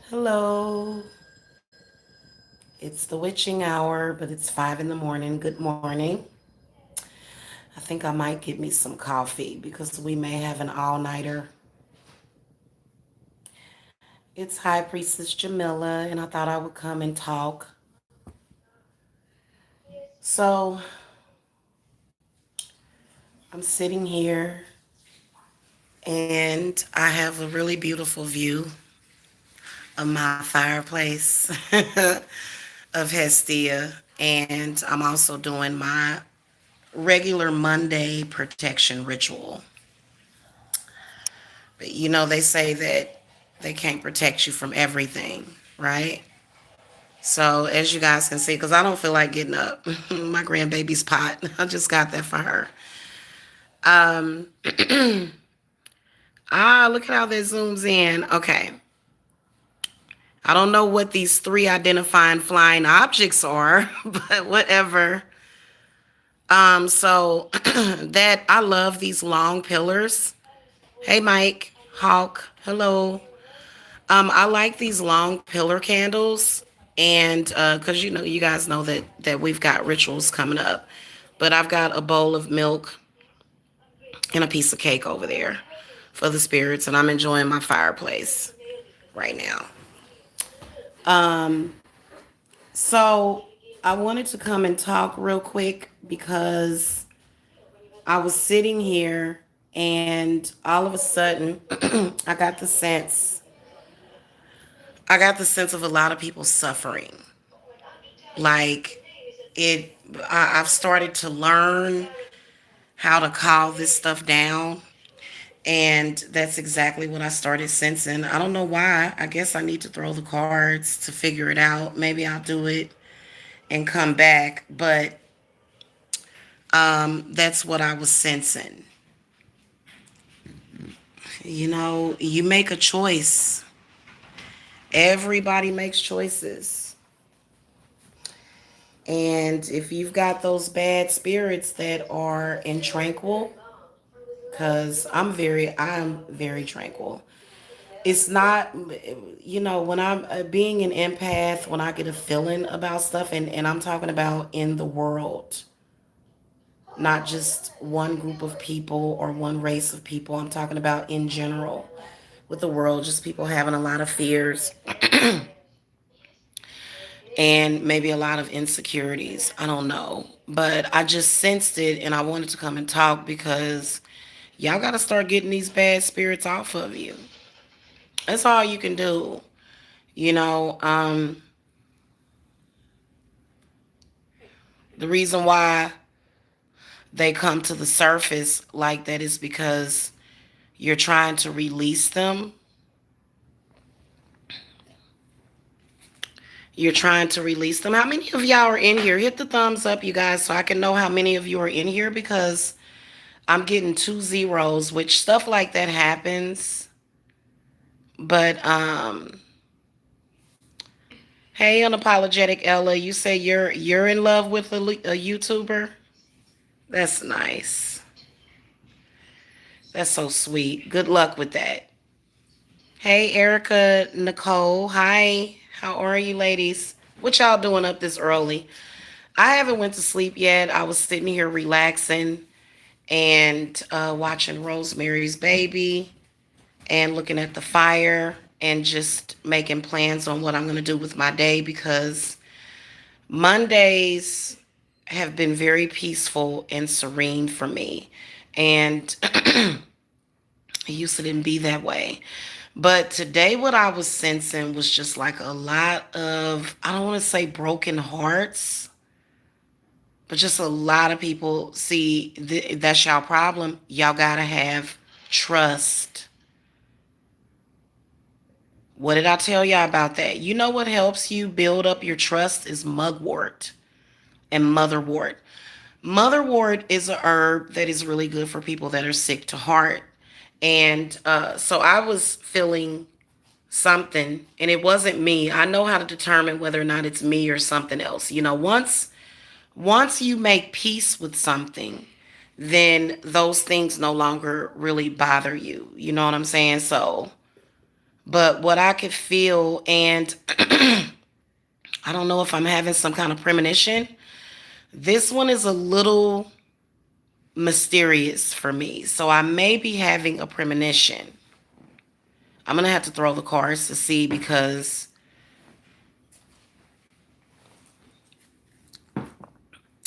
Hello. It's the witching hour, but it's 5 in the morning. Good morning. I think I might get me some coffee because we may have an all nighter. It's High Priestess Jamila, and I thought I would come and talk. So I'm sitting here, and I have a really beautiful view of my fireplace of Hestia, and I'm also doing my regular Monday protection ritual. But they say that they can't protect you from everything, right? So as you guys can see, because I don't feel like getting up, my grandbaby's pot, I just got that for her. Um, look at how that zooms in. Okay. I don't know what these three identifying flying objects are, but whatever. So that I love these long pillars. Hey, Mike, Hawk, hello. I like these long pillar candles, and because you guys know that we've got rituals coming up, but I've got a bowl of milk and a piece of cake over there for the spirits, and I'm enjoying my fireplace right now. Um, so I wanted to come and talk real quick because I was sitting here, and all of a sudden, I got the sense. I got the sense of a lot of people suffering. Like I've started to learn how to call this stuff down, and that's exactly what I started sensing. I don't know why. I guess I need to throw the cards to figure it out. Maybe I'll do it and come back, but that's what I was sensing. You make a choice. Everybody makes choices. And if you've got those bad spirits that are in tranquil, because I'm very tranquil. It's not, when I'm being an empath, when I get a feeling about stuff, and I'm talking about in the world, not just one group of people or one race of people. I'm talking about in general with the world, just people having a lot of fears and maybe a lot of insecurities. I don't know. But I just sensed it and I wanted to come and talk because y'all got to start getting these bad spirits off of you. That's all you can do. You know, the reason why they come to the surface like that is because you're trying to release them. You're trying to release them. How many of y'all are in here? Hit the thumbs up, you guys, so I can know how many of you are in here because I'm getting two zeros, which stuff like that happens. But hey, unapologetic Ella, you say you're in love with a YouTuber? That's nice. That's so sweet. Good luck with that. Hey, Erica, Nicole. Hi. How are you, ladies? What y'all doing up this early? I haven't went to sleep yet. I was sitting here relaxing and watching Rosemary's Baby and looking at the fire and just making plans on what I'm going to do with my day because Mondays have been very peaceful and serene for me. And it used to didn't be that way. But today, what I was sensing was just like a lot of, I don't want to say broken hearts, but just a lot of people see that's y'all problem. Y'all got to have trust. What did I tell y'all about that? You know what helps you build up your trust is mugwort and motherwort. Motherwort is a herb that is really good for people that are sick to heart. And so I was feeling something, and it wasn't me. I know how to determine whether or not it's me or something else. Once you make peace with something, then those things no longer really bother you. You know what I'm saying? So But what I could feel, and I don't know if I'm having some kind of premonition, this one is a little mysterious for me. So I may be having a premonition. I'm going to have to throw the cards to see because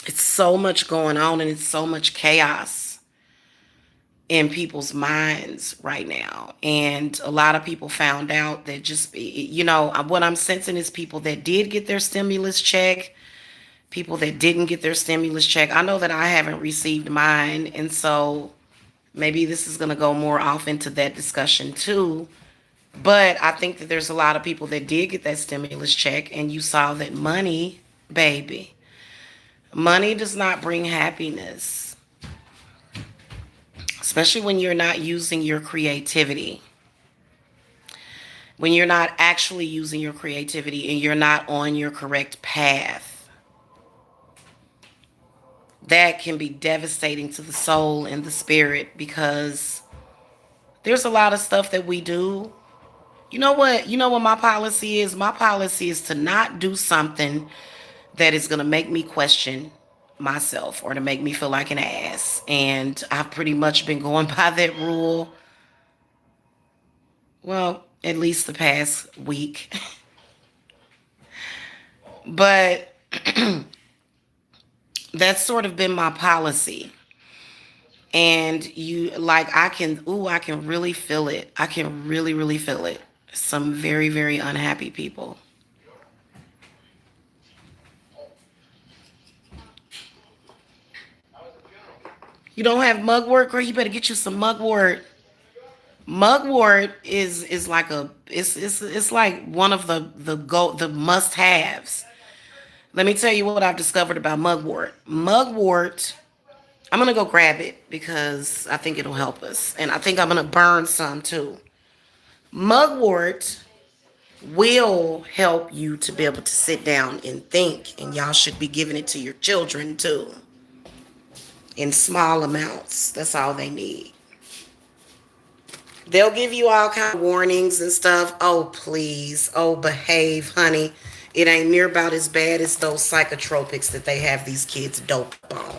it's so much going on and it's so much chaos in people's minds right now. And a lot of people found out that what I'm sensing is people that did get their stimulus check, people that didn't get their stimulus check. I know that I haven't received mine. And so maybe this is going to go more off into that discussion too. But I think that there's a lot of people that did get that stimulus check, and you saw that money, baby, money does not bring happiness, especially when you're not using your creativity. When you're not actually using your creativity and you're not on your correct path, that can be devastating to the soul and the spirit because there's a lot of stuff that we do. You know what? You know what my policy is? My policy is to not do something that is going to make me question myself or to make me feel like an ass. And I've pretty much been going by that rule, well, at least the past week. But that's sort of been my policy. And I can really feel it. I can really, really feel it. Some very, very unhappy people. You don't have mugwort, girl? You better get you some mugwort. Mugwort is like it's like one of the must haves. Let me tell you what I've discovered about mugwort. Mugwort, I'm gonna go grab it because I think it'll help us, and I think I'm gonna burn some too. Mugwort will help you to be able to sit down and think, and y'all should be giving it to your children too in small amounts. That's all they need. They'll give you all kind of warnings and stuff. Oh, please. Oh, behave, honey. It ain't near about as bad as those psychotropics that they have these kids doped on.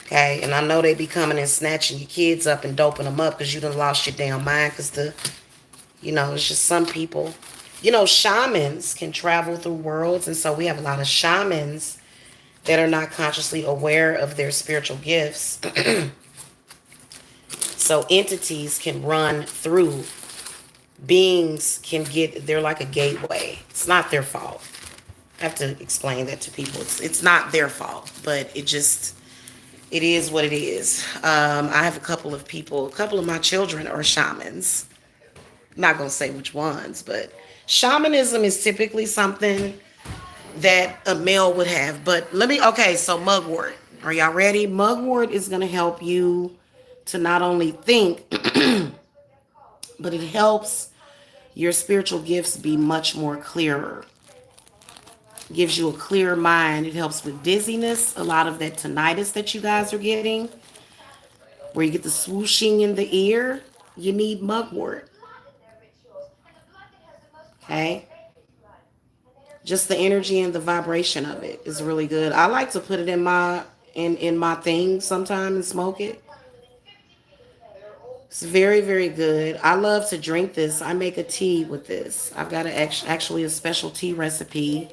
Okay? And I know they be coming and snatching your kids up and doping them up because you done lost your damn mind because it's just some people. Shamans can travel through worlds. And so we have a lot of shamans that are not consciously aware of their spiritual gifts. So entities can run through, beings they're like a gateway. It's not their fault. I have to explain that to people. It's not their fault, but it is what it is. I have a couple of my children are shamans. I'm not going to say which ones, but shamanism is typically something that a male would have. But okay, so mugwort. Are y'all ready? Mugwort is going to help you to not only think, but it helps your spiritual gifts be much more clearer. Gives you a clear mind. It helps with dizziness, a lot of that tinnitus that you guys are getting, where you get the swooshing in the ear. You need mugwort. Okay? Just the energy and the vibration of it is really good. I like to put it in my thing sometime and smoke it. It's very, very good. I love to drink this. I make a tea with this. I've got actually a special tea recipe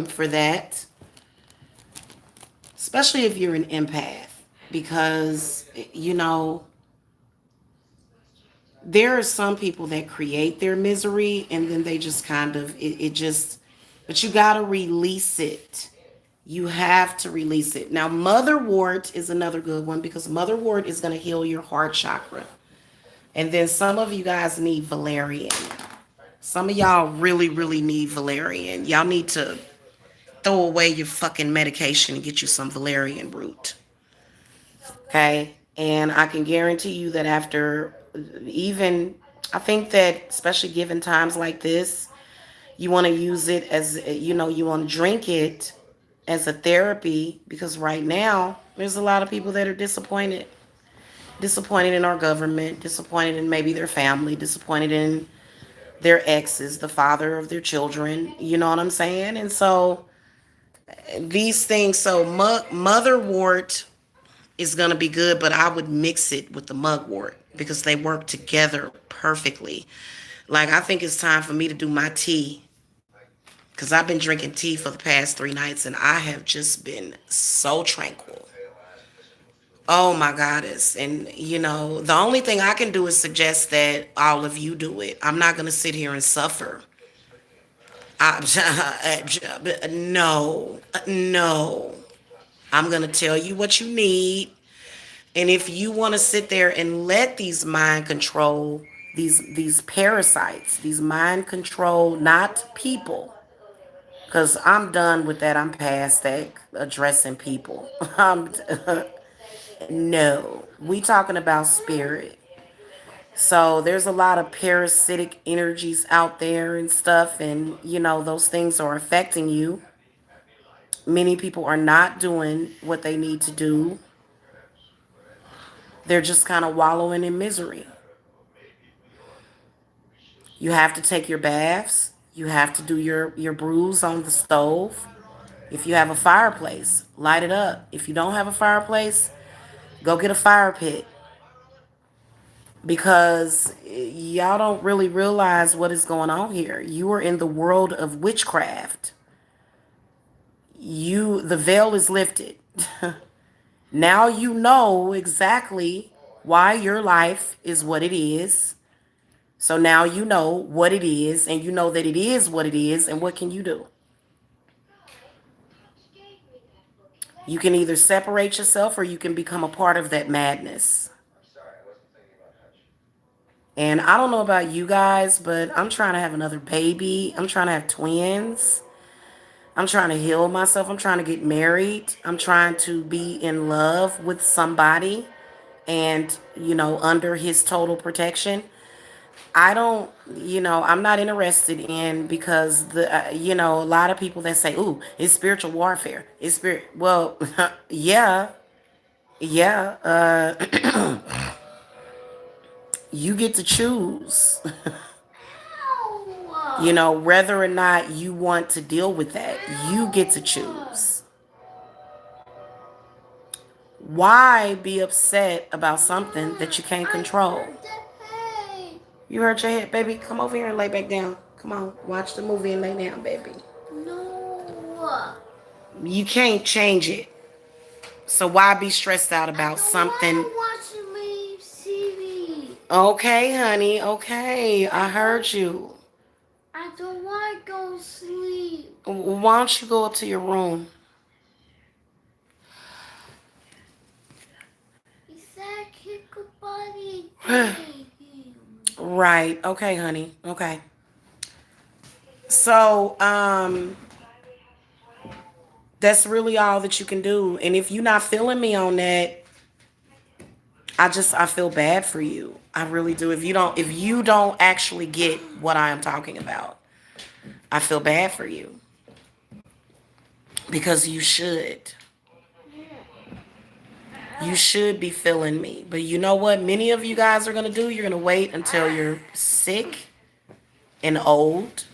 for that, especially if you're an empath, because, there are some people that create their misery and then they just kind of, but you got to release it. You have to release it. Now, motherwort is another good one because motherwort is going to heal your heart chakra. And then some of you guys need valerian. Some of y'all really, really need valerian. Y'all need to throw away your fucking medication and get you some valerian root. Okay? And I can guarantee you that I think that especially given times like this, you want to use it as, you want to drink it as a therapy because right now there's a lot of people that are disappointed. disappointed in our government, disappointed in maybe their family, disappointed in their exes, the father of their children. You know what I'm saying? And so these things, so motherwort is going to be good, but I would mix it with the mugwort because they work together perfectly. Like, I think it's time for me to do my tea because I've been drinking tea for the past 3 nights and I have just been so tranquil. Oh my goddess. And the only thing I can do is suggest that all of you do it. I'm not going to sit here and suffer. No, no. I'm going to tell you what you need. And if you want to sit there and let these mind control, these parasites, these mind control, not people, because I'm done with that. I'm past that addressing people. No, we talking about spirit. So there's a lot of parasitic energies out there and stuff, and those things are affecting you. Many people are not doing what they need to do. They're just kind of wallowing in misery. You have to take your baths. You have to do your brews on the stove. If you have a fireplace, light it up. If you don't have a fireplace, go get a fire pit because y'all don't really realize what is going on here. You are in the world of witchcraft. The veil is lifted. Now you know exactly why your life is what it is. So now you know what it is, and you know that it is what it is, and what can you do? You can either separate yourself or you can become a part of that madness. And I don't know about you guys, but I'm trying to have another baby. I'm trying to have twins. I'm trying to heal myself. I'm trying to get married. I'm trying to be in love with somebody and, under his total protection. I don't, I'm not interested in because a lot of people that say, "Ooh, it's spiritual warfare." It's spirit. Well, yeah, yeah. You get to choose, whether or not you want to deal with that. You get to choose. Why be upset about something that you can't control? You hurt your head, baby. Come over here and lay back down. Come on, watch the movie and lay down, baby. No. You can't change it. So why be stressed out about something? Watching me TV. Okay, honey. Okay, I heard you. I don't want to go sleep. Why don't you go up to your room? He said kick a body. Right. Okay, honey. Okay. So, that's really all that you can do. And if you're not feeling me on that, I feel bad for you. I really do. If you don't actually get what I am talking about, I feel bad for you because you should. You should be feeling me. But you know what many of you guys are going to do? You're going to wait until you're sick and old.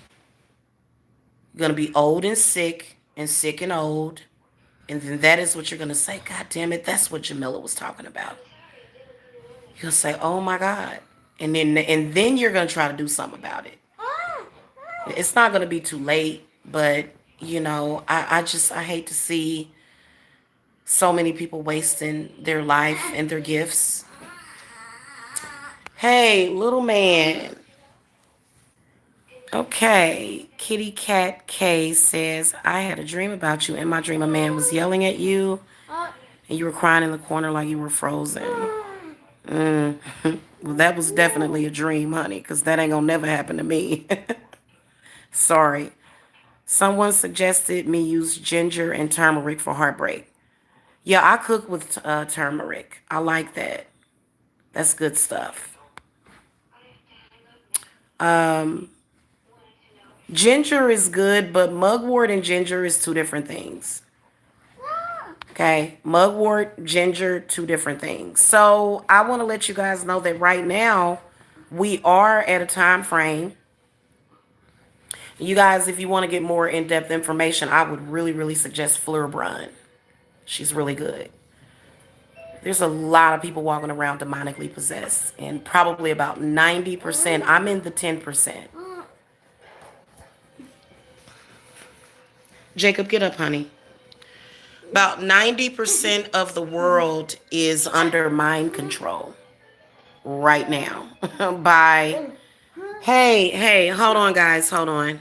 You're going to be old and sick and old. And then that is what you're going to say. God damn it, that's what Jamila was talking about. You'll say, "Oh my God." And then you're going to try to do something about it. It's not going to be too late, but I hate to see so many people wasting their life and their gifts. Hey, little man. Okay. Kitty Cat K says, "I had a dream about you. In my dream, a man was yelling at you, and you were crying in the corner like you were frozen." Mm. Well, that was definitely a dream, honey, because that ain't gonna never happen to me. Sorry. Someone suggested me use ginger and turmeric for heartbreak. Yeah, I cook with turmeric. I like that. That's good stuff. Um, Ginger is good, but mugwort and ginger is two different things. Okay, mugwort, ginger, two different things. So I want to let you guys know that right now we are at a time frame. You guys, if you want to get more in-depth information, I would really, really suggest Fleur Brun. She's really good. There's a lot of people walking around demonically possessed, and probably about 90%. I'm in the 10%. Jacob, get up, honey. About 90% of the world is under mind control right now by, hey, hold on, guys, hold on.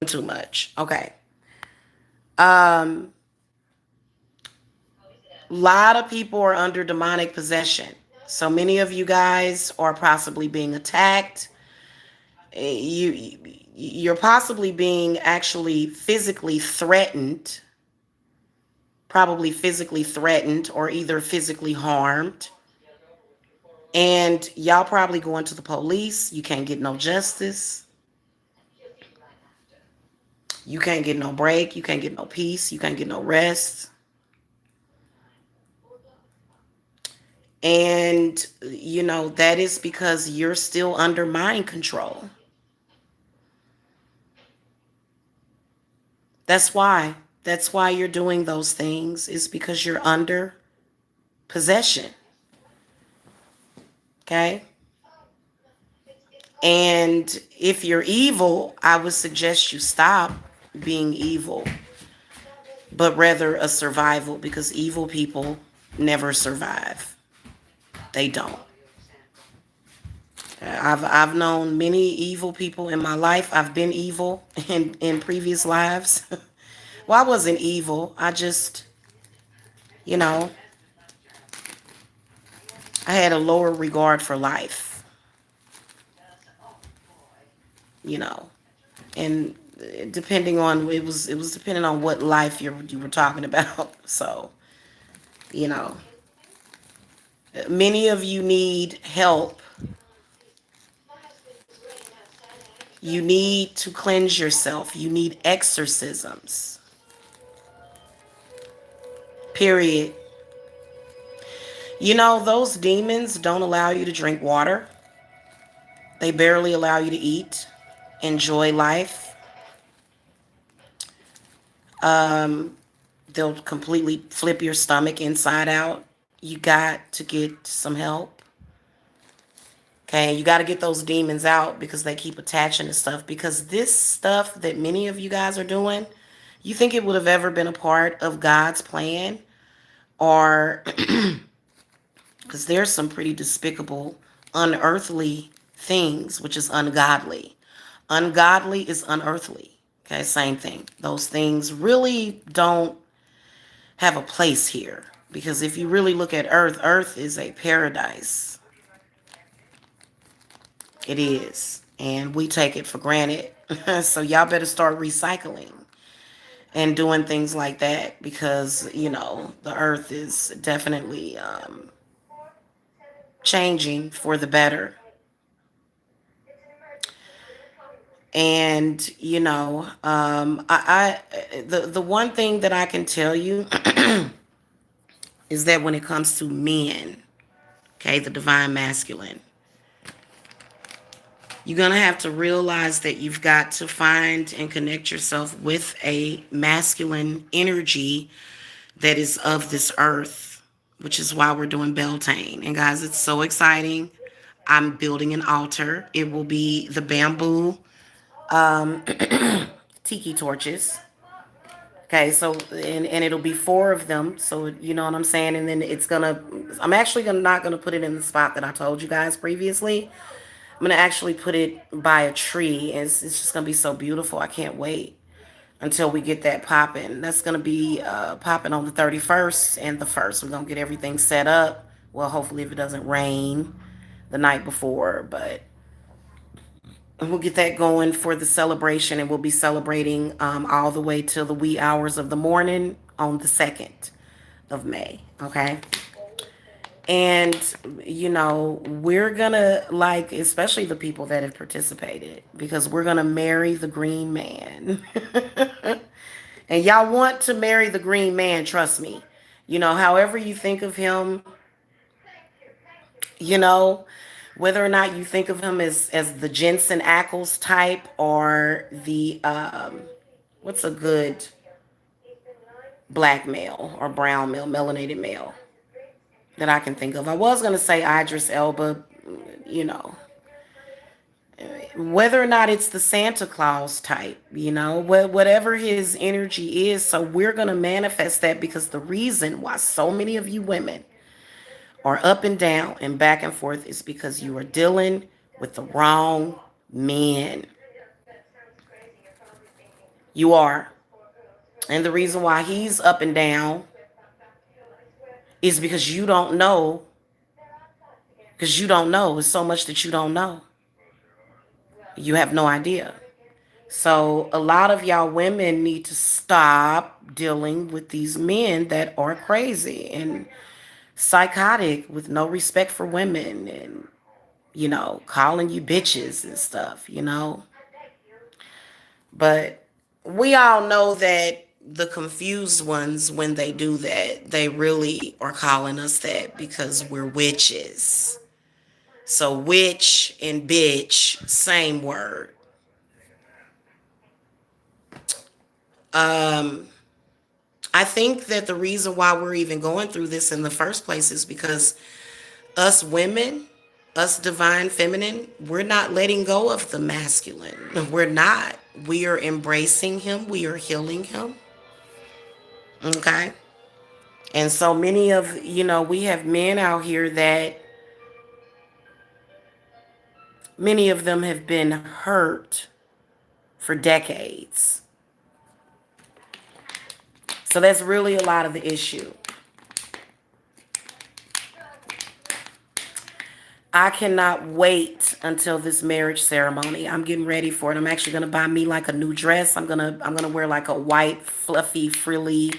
Too much. Okay. Um, a lot of people are under demonic possession. So many of you guys are possibly being attacked. You're possibly being actually physically threatened, probably physically threatened or either physically harmed. And y'all probably going to the police. You can't get no justice. You can't get no break. You can't get no peace. You can't get no rest. And, that is because you're still under mind control. That's why. That's why you're doing those things, is because you're under possession. Okay? And if you're evil, I would suggest you stop being evil, but rather a survival, because evil people never survive. They don't. I've known many evil people in my life. I've been evil in previous lives. Well, I wasn't evil. I just, you know, I had a lower regard for life, you know. And depending on, it was depending on what life you were talking about. So, you know, many of you need help. You need to cleanse yourself. You need exorcisms. Period. Those demons don't allow you to drink water. They barely allow you to eat, enjoy life. They'll completely flip your stomach inside out. You got to get some help. Okay, you got to get those demons out because they keep attaching to stuff. Because this stuff that many of you guys are doing, you think it would have ever been a part of God's plan? Or because there's some pretty despicable, unearthly things, which is ungodly. Ungodly is unearthly. Okay, same thing. Those things really don't have a place here. Because if you really look at Earth, Earth is a paradise. It is. And we take it for granted. So y'all better start recycling and doing things like that, because, the Earth is definitely changing for the better. And, the one thing that I can tell you is that when it comes to men, okay, the divine masculine, you're going to have to realize that you've got to find and connect yourself with a masculine energy that is of this earth, which is why we're doing Beltane. And guys, it's so exciting. I'm building an altar. It will be the bamboo tiki torches. Okay, so and it'll be four of them. So you know what I'm saying. And then I'm actually not gonna put it in the spot that I told you guys previously. I'm gonna actually put it by a tree, and it's just gonna be so beautiful. I can't wait until we get that popping. That's gonna be popping on the 31st and the 1st. We're gonna get everything set up Well, hopefully, if it doesn't rain the night before, but we'll get that going for the celebration, and we'll be celebrating all the way till the wee hours of the morning on the 2nd of May. Okay. And, we're gonna, like, especially the people that have participated, because we're gonna marry the green man. And y'all want to marry the green man, trust me. However you think of him, you know, whether or not you think of him as the Jensen Ackles type, or the what's a good black male or brown male, melanated male that I can think of. I was gonna say Idris Elba, you know, whether or not it's the Santa Claus type, whatever his energy is. So we're gonna manifest that, because the reason why so many of you women are up and down and back and forth is because you are dealing with the wrong men. You are. And the reason why he's up and down is because you don't know. Because you don't know. It's so much that you don't know. You have no idea. So a lot of y'all women need to stop dealing with these men that are crazy and psychotic, with no respect for women, and calling you bitches and stuff. But we all know that the confused ones, when they do that, they really are calling us that because we're witches. So witch and bitch, same word. Um, I think that the reason why we're even going through this in the first place is because us women, us divine feminine, we're not letting go of the masculine. We're not. We are embracing him. We are healing him. Okay. And so many of, we have men out here that many of them have been hurt for decades. So that's really a lot of the issue. I cannot wait until this marriage ceremony. I'm getting ready for it. I'm actually gonna buy me like a new dress. I'm gonna wear like a white, fluffy, frilly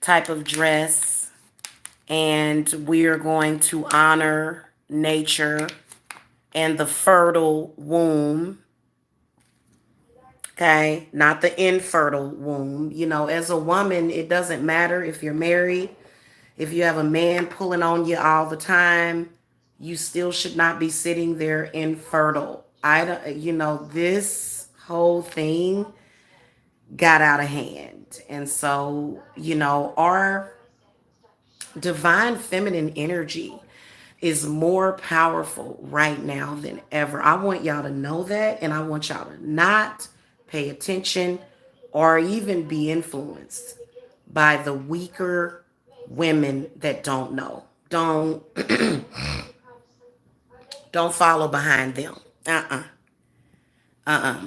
type of dress. And we are going to honor nature and the fertile womb. Okay, not the infertile womb. As a woman, it doesn't matter if you're married, if you have a man pulling on you all the time, you still should not be sitting there infertile. I don't, this whole thing got out of hand. And so, our divine feminine energy is more powerful right now than ever. I want y'all to know that, and I want y'all to not pay attention or even be influenced by the weaker women that don't know. Don't follow behind them.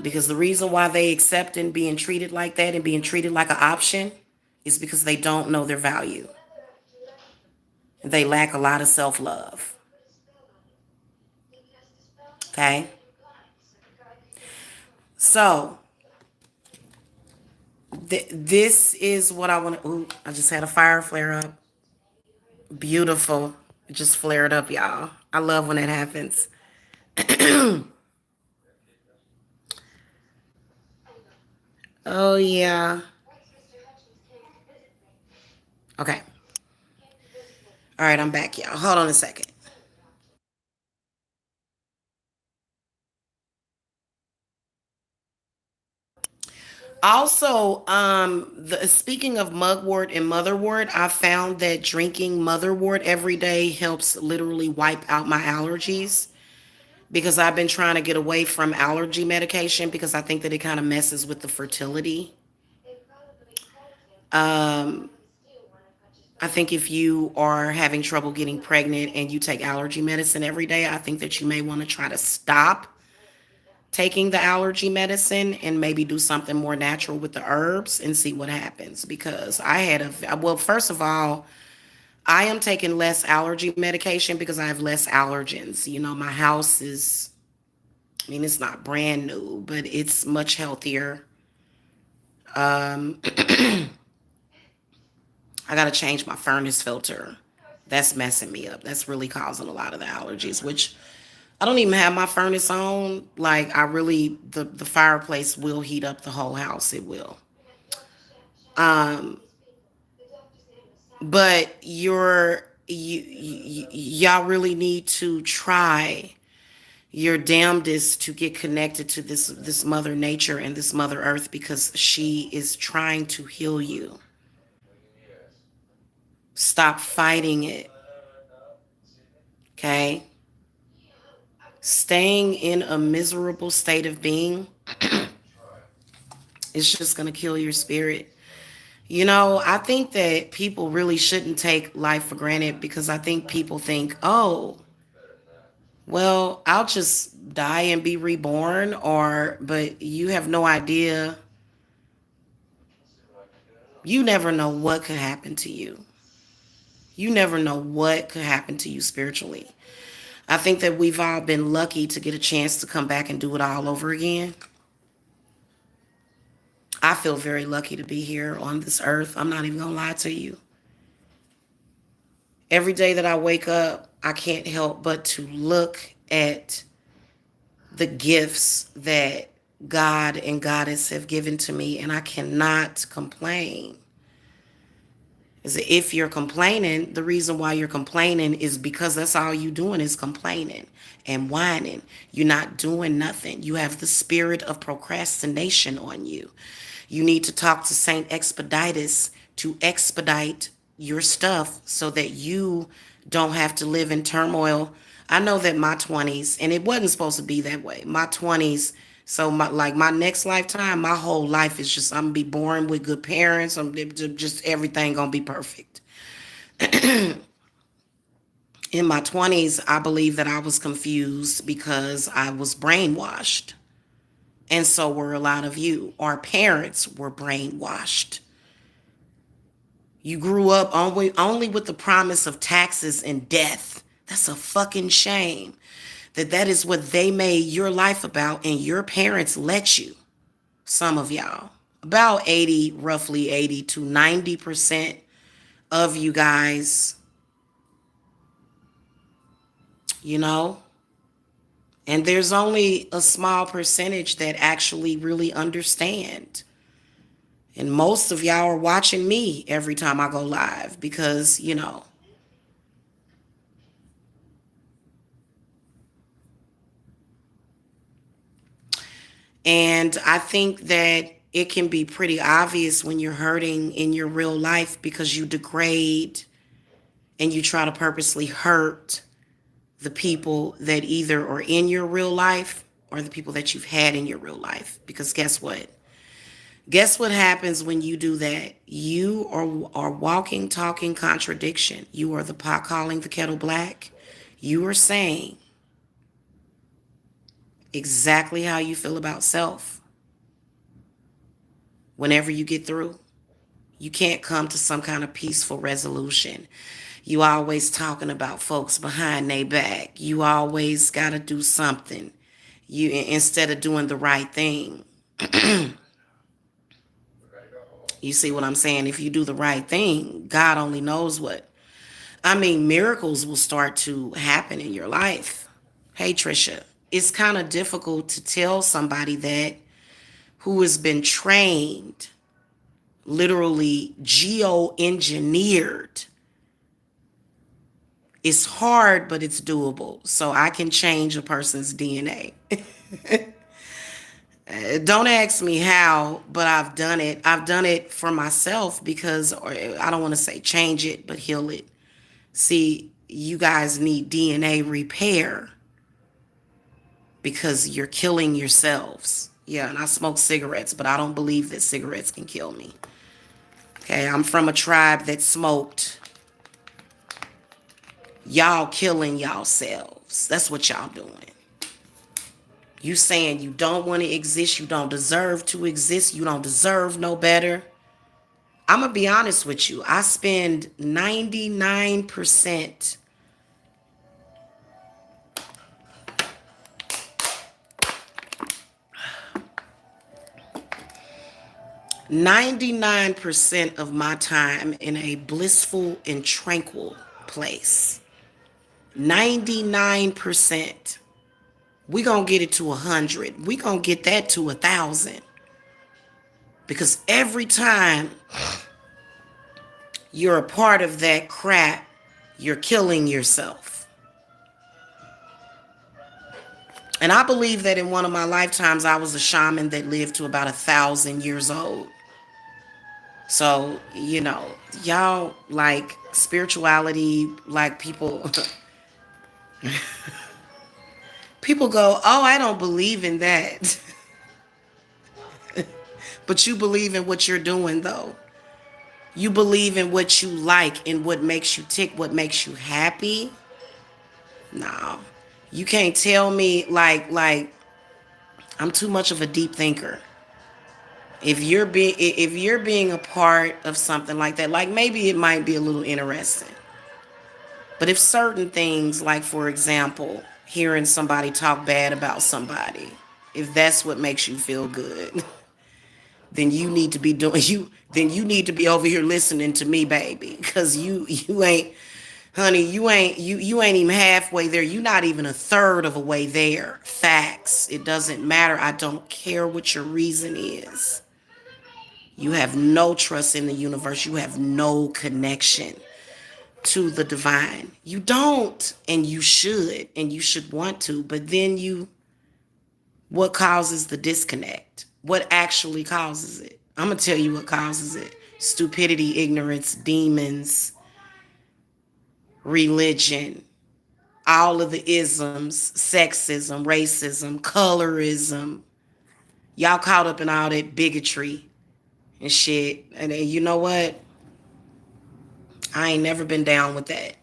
Because the reason why they accept and being treated like that and being treated like an option is because they don't know their value. They lack a lot of self-love. Okay? So, this is what I want to. Ooh, I just had a fire flare up. Beautiful. It just flared up, y'all. I love when it happens. Oh, yeah. Okay. All right, I'm back, y'all. Hold on a second. Also, speaking of mugwort and motherwort, I found that drinking motherwort every day helps literally wipe out my allergies, because I've been trying to get away from allergy medication because I think that it kind of messes with the fertility. Um, I think if you are having trouble getting pregnant and you take allergy medicine every day, I think that you may want to try to stop taking the allergy medicine and maybe do something more natural with the herbs and see what happens. Because I had well, first of all, I am taking less allergy medication because I have less allergens. You know, my house is, I mean, it's not brand new, but it's much healthier. Um, I got to change my furnace filter. That's messing me up. That's really causing a lot of the allergies, which I don't even have my furnace on. Like, I really, the fireplace will heat up the whole house. It will. Um, but y'all really need to try your damnedest to get connected to this mother nature and this mother earth because she is trying to heal you. Stop fighting it. Okay? Staying in a miserable state of being is just going to kill your spirit. You know, I think that people really shouldn't take life for granted because I think people think, oh, well, I'll just die and be reborn, but you have no idea. You never know what could happen to you. You never know what could happen to you spiritually. I think that we've all been lucky to get a chance to come back and do it all over again. I feel very lucky to be here on this earth. I'm not even going to lie to you. Every day that I wake up, I can't help but to look at the gifts that God and Goddess have given to me, and I cannot complain. Is that if you're complaining, the reason why you're complaining is because that's all you doing is complaining and whining. You're not doing nothing. You have the spirit of procrastination on you. You need to talk to Saint Expeditus to expedite your stuff so that you don't have to live in turmoil. I know that my 20s, and it wasn't supposed to be that way. My 20s, so my next lifetime, my whole life is just I'm gonna be born with good parents. I'm just everything gonna be perfect. In my 20s, I believe that I was confused because I was brainwashed. And so were a lot of you. Our parents were brainwashed. You grew up only with the promise of taxes and death. That's a fucking shame that is what they made your life about and your parents let you. Some of y'all. About 80, roughly 80 to 90% of you guys, you know, and there's only a small percentage that actually really understand. And most of y'all are watching me every time I go live because, you know, and I think that it can be pretty obvious when you're hurting in your real life because you degrade and you try to purposely hurt the people that either are in your real life or the people that you've had in your real life. Because guess what? Guess what happens when you do that? You are walking, talking contradiction. You are the pot calling the kettle black. You are saying exactly how you feel about self whenever you get through. You can't come to some kind of peaceful resolution. You always talking about folks behind their back. You always got to do something. You instead of doing the right thing. You see what I'm saying? If you do the right thing, God only knows what. I mean, miracles will start to happen in your life. Hey, Trisha, it's kind of difficult to tell somebody that who has been trained, literally geo-engineered. It's hard, but it's doable. So I can change a person's DNA. Don't ask me how, but I've done it. I've done it for myself because, or I don't want to say change it, but heal it. See, you guys need DNA repair because you're killing yourselves. Yeah, and I smoke cigarettes, but I don't believe that cigarettes can kill me. Okay, I'm from a tribe that smoked. Y'all killing yourselves. That's what y'all doing. You saying you don't want to exist, you don't deserve to exist, you don't deserve no better. I'm gonna be honest with you. I spend 99% of my time in a blissful and tranquil place. 99%. We gonna get it to 100. We gonna get that to 1,000. Because every time you're a part of that crap, you're killing yourself. And I believe that in one of my lifetimes, I was a shaman that lived to about 1,000 years old. So, y'all like spirituality, like people go, oh, I don't believe in that. But you believe in what you're doing, though. You believe in what you like and what makes you tick, what makes you happy. No, you can't tell me like I'm too much of a deep thinker. If you're being a part of something like that, like maybe it might be a little interesting. But if certain things, like for example, hearing somebody talk bad about somebody, if that's what makes you feel good, then you need to be doing you then you need to be over here listening to me, baby, because you ain't, honey, you ain't even halfway there. You're not even a third of a way there. Facts. It doesn't matter. I don't care what your reason is. You have no trust in the universe. You have no connection to the divine. You don't, and you should want to, but then what causes the disconnect? What actually causes it? I'm going to tell you what causes it. Stupidity, ignorance, demons, religion, all of the isms, sexism, racism, colorism. Y'all caught up in all that bigotry and shit. And you know what? I ain't never been down with that.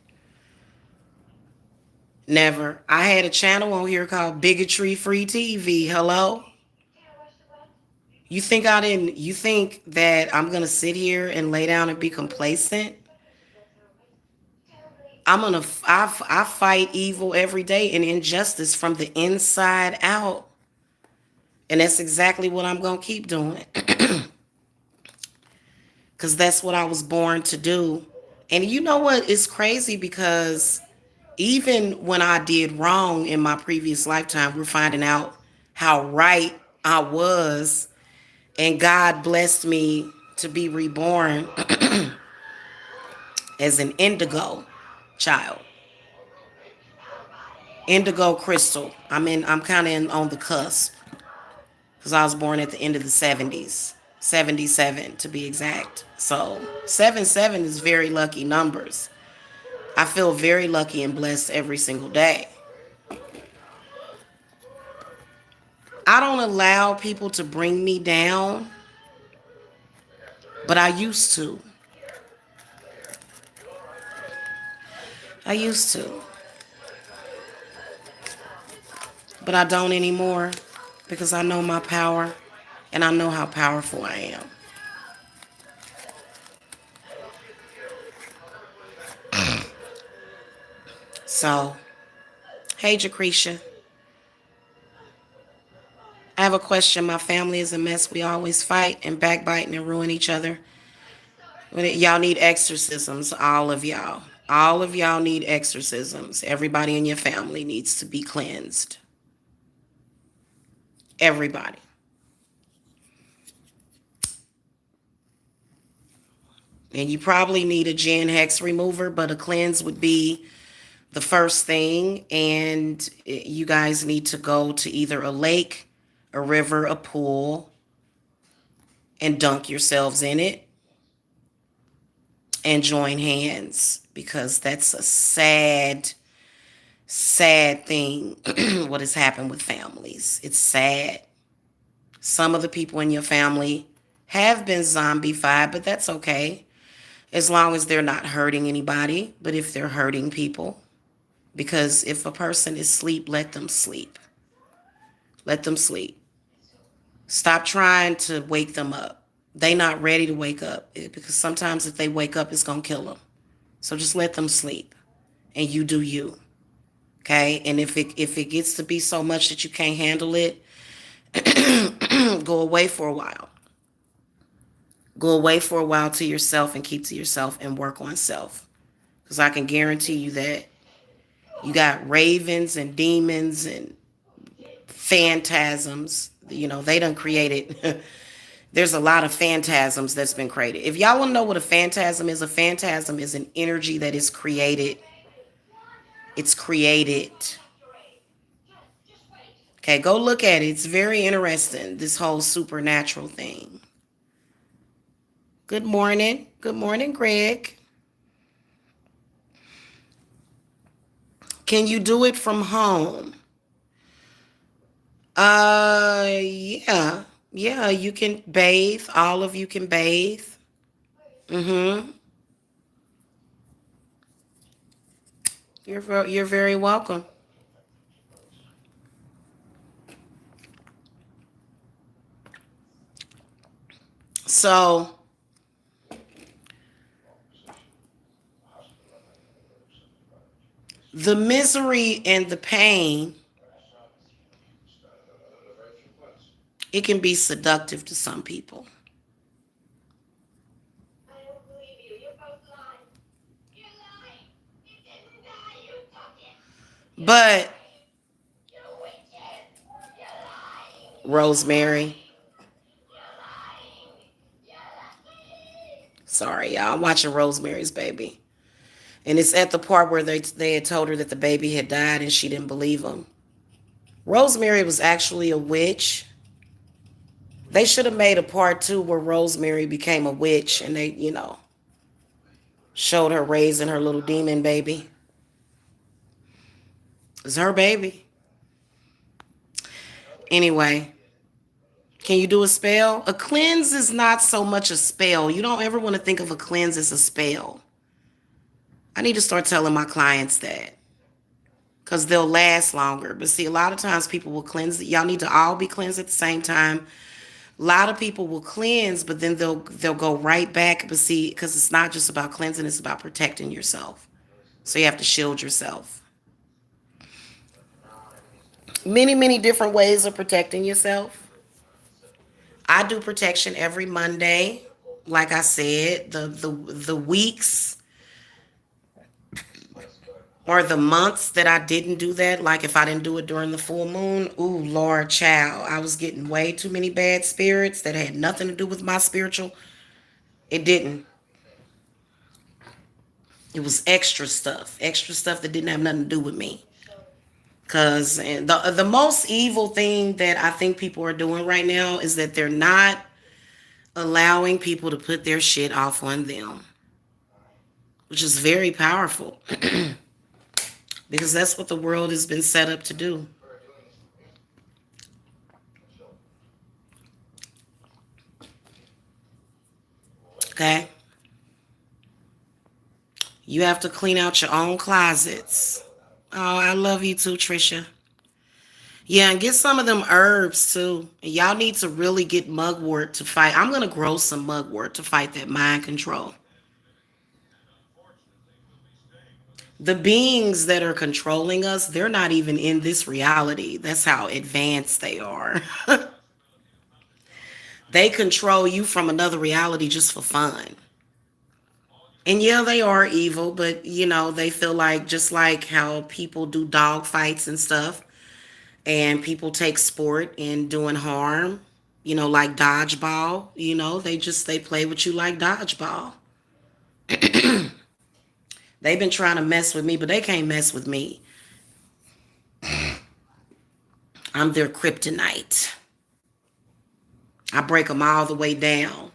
Never. I had a channel on here called Bigotry Free TV. Hello? You think that I'm going to sit here and lay down and be complacent? I fight evil every day and injustice from the inside out. And that's exactly what I'm going to keep doing. Because that's what I was born to do. And you know what? It's crazy because even when I did wrong in my previous lifetime, we're finding out how right I was. And God blessed me to be reborn as an indigo child. Indigo crystal. I'm kind of on the cusp because I was born at the end of the 70s. 77 to be exact. So 77 is very lucky numbers. I feel very lucky and blessed every single day. I don't allow people to bring me down, but I used to. I used to. But I don't anymore because I know my power and I know how powerful I am. So, hey, Jacretia, I have a question. My family is a mess. We always fight and backbite and ruin each other. Y'all need exorcisms, all of y'all. All of y'all need exorcisms. Everybody in your family needs to be cleansed. Everybody. And you probably need a Gen Hex remover, but a cleanse would be the first thing. And you guys need to go to either a lake, a river, a pool, and dunk yourselves in it and join hands, because that's a sad, sad thing what has happened with families. It's sad. Some of the people in your family have been zombified, but that's okay as long as they're not hurting anybody. But if they're hurting people, because if a person is asleep, let them sleep. Let them sleep. Stop trying to wake them up. They not ready to wake up because sometimes if they wake up, it's gonna kill them. So just let them sleep, and you do you. Okay, and if it gets to be so much that you can't handle it, go away for a while. Go away for a while to yourself and keep to yourself and work on self. Because I can guarantee you that you got ravens and demons and phantasms. They done created. There's a lot of phantasms that's been created. If y'all want to know what a phantasm is an energy that is created. It's created. Okay, go look at it. It's very interesting, this whole supernatural thing. Good morning. Good morning, Greg. Can you do it from home? Yeah. Yeah, you can bathe. All of you can bathe. Mm-hmm. You're very welcome. So, the misery and the pain, it can be seductive to some people. But Rosemary, sorry, y'all, I'm watching Rosemary's Baby. And it's at the part where they had told her that the baby had died and she didn't believe them. Rosemary was actually a witch. They should have made a part two where Rosemary became a witch and they, showed her raising her little demon baby. It's her baby. Anyway, can you do a spell? A cleanse is not so much a spell. You don't ever want to think of a cleanse as a spell. I need to start telling my clients that because they'll last longer. But see, a lot of times people will cleanse. Y'all need to all be cleansed at the same time. A lot of people will cleanse, but then they'll go right back. But see, because it's not just about cleansing, it's about protecting yourself. So you have to shield yourself. Many, many different ways of protecting yourself. I do protection every Monday. Like I said, the weeks or the months that I didn't do that, like if I didn't do it during the full moon, ooh, Lord, child, I was getting way too many bad spirits that had nothing to do with my spiritual. It didn't. It was extra stuff that didn't have nothing to do with me. Cause the most evil thing that I think people are doing right now is that they're not allowing people to put their shit off on them, which is very powerful because that's what the world has been set up to do. Okay, you have to clean out your own closets. Oh, I love you too, Trisha. Yeah, and get some of them herbs too. And y'all need to really get mugwort to fight. I'm gonna grow some mugwort to fight that mind control. The beings that are controlling us, they're not even in this reality. That's how advanced they are. They control you from another reality just for fun. And yeah, they are evil, but they feel like just like how people do dog fights and stuff, and people take sport in doing harm, like dodgeball, they play with you like dodgeball. They've been trying to mess with me, but they can't mess with me. I'm their kryptonite. I break them all the way down.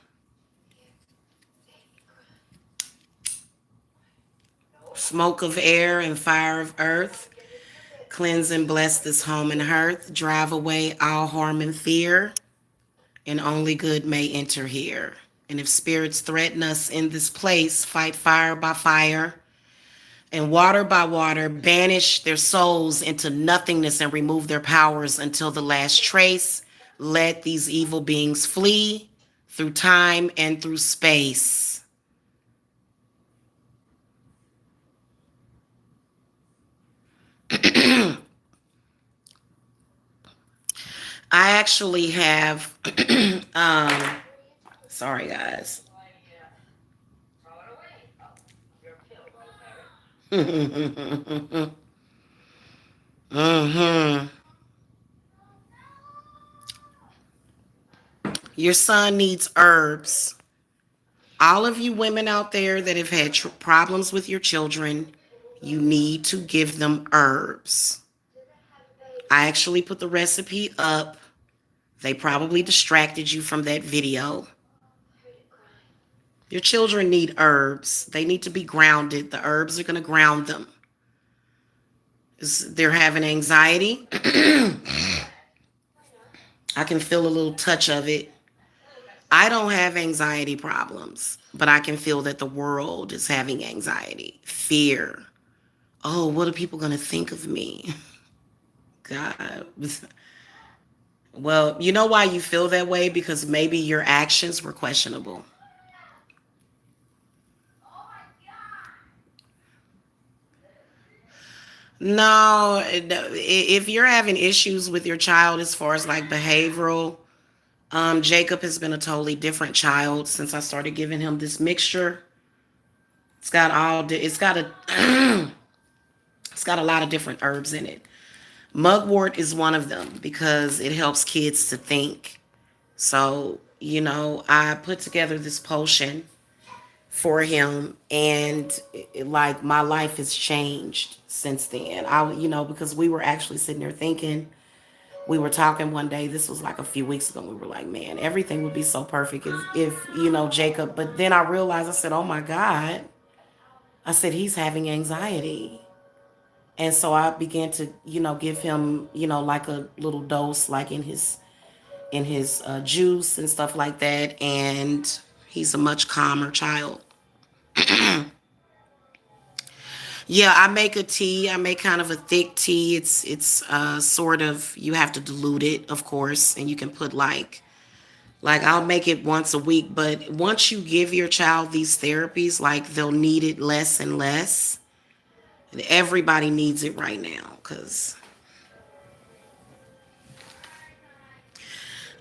Smoke of air and fire of earth. Cleanse and bless this home and hearth. Drive away all harm and fear. And only good may enter here. And if spirits threaten us in this place, fight fire by fire and water by water, banish their souls into nothingness and remove their powers until the last trace. Let these evil beings flee through time and through space. I actually have, um, sorry guys. hmm Your son needs herbs. All of you women out there that have had problems with your children, you need to give them herbs. I actually put the recipe up. They probably distracted you from that video. Your children need herbs. They need to be grounded. The herbs are going to ground them. They're having anxiety. I can feel a little touch of it. I don't have anxiety problems, but I can feel that the world is having anxiety, fear. Oh, what are people going to think of me? God. Well, you know why you feel that way? Because maybe your actions were questionable. No, if you're having issues with your child as far as like behavioral, Jacob has been a totally different child since I started giving him this mixture. It's got a it's got a lot of different herbs in it. Mugwort is one of them because it helps kids to think. So, I put together this potion for him, and like my life has changed since then. Because we were actually sitting there thinking, we were talking one day, this was like a few weeks ago, we were like, man, everything would be so perfect if Jacob, but then I realized, I said, oh my God, I said, he's having anxiety. And so I began to, give him, like a little dose, like in his juice and stuff like that. And he's a much calmer child. Yeah, I make a tea. I make kind of a thick tea. It's sort of, you have to dilute it, of course, and you can put like I'll make it once a week, but once you give your child these therapies, like they'll need it less and less. Everybody needs it right now cuz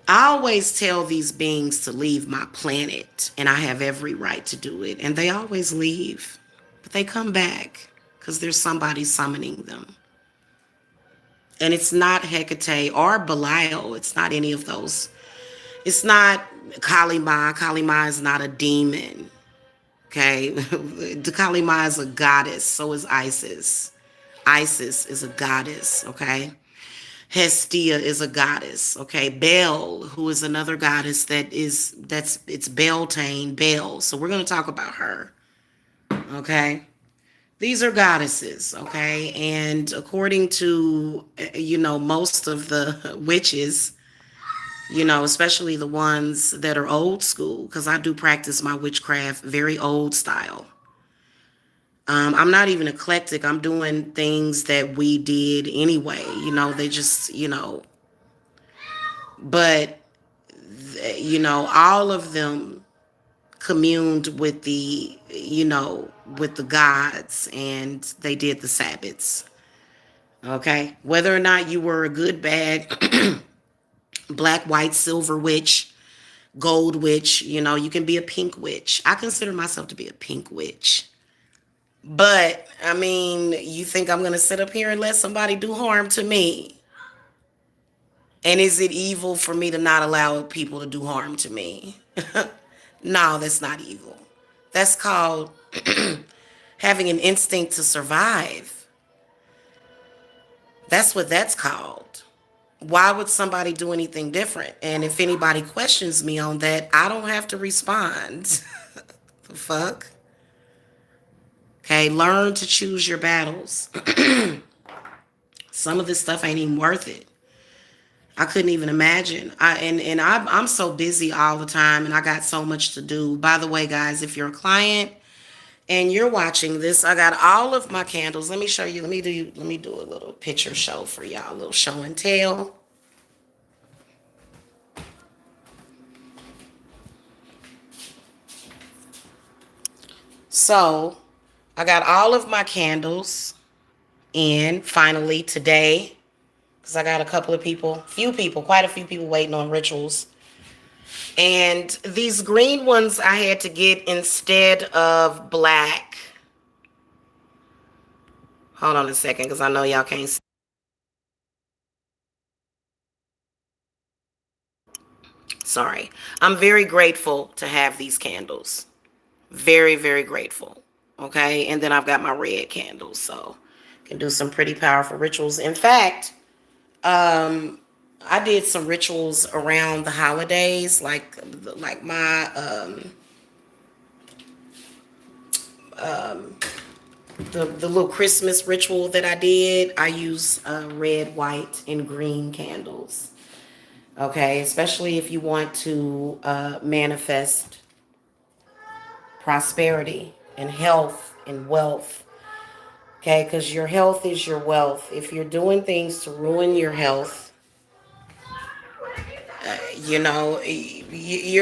I always tell these beings to leave my planet, and I have every right to do it, and they always leave. But they come back cuz there's somebody summoning them. And it's not Hecate or Belial. It's not any of those. It's not Kali Ma. Kali Ma is not a demon. Okay? The Kali Ma is a goddess. So is Isis. Isis is a goddess. Okay? Hestia is a goddess. Okay? Bel, who is another goddess it's Beltane, Bel. So we're going to talk about her. Okay? These are goddesses, okay? And according to, most of the witches, especially the ones that are old school, because I do practice my witchcraft very old style. I'm not even eclectic. I'm doing things that we did anyway. They just, but, all of them communed with the gods, and they did the Sabbaths. Okay? Whether or not you were a good, bad, black, white, silver witch, gold witch, you can be a pink witch. I consider myself to be a pink witch. But, I mean, you think I'm going to sit up here and let somebody do harm to me? And is it evil for me to not allow people to do harm to me? No, that's not evil. That's called having an instinct to survive. That's what that's called. Why would somebody do anything different? And if anybody questions me on that, I don't have to respond. The fuck? Okay, learn to choose your battles. Some of this stuff ain't even worth it. I couldn't even imagine. I'm so busy all the time, and I got so much to do. By the way, guys, if you're a client and you're watching this, I got all of my candles. Let me show you. Let me do a little picture show for y'all, a little show and tell. So I got all of my candles in finally today because I got a couple of people, quite a few people waiting on rituals. And these green ones I had to get instead of black. Hold on a second because I know y'all can't see. Sorry. I'm very grateful to have these candles. Very, very grateful. Okay. And then I've got my red candles. So can do some pretty powerful rituals. In fact, um, I did some rituals around the holidays, like my the little Christmas ritual that I did. I use red, white, and green candles. Okay, especially if you want to manifest prosperity and health and wealth. Okay, because your health is your wealth. If you're doing things to ruin your health, you're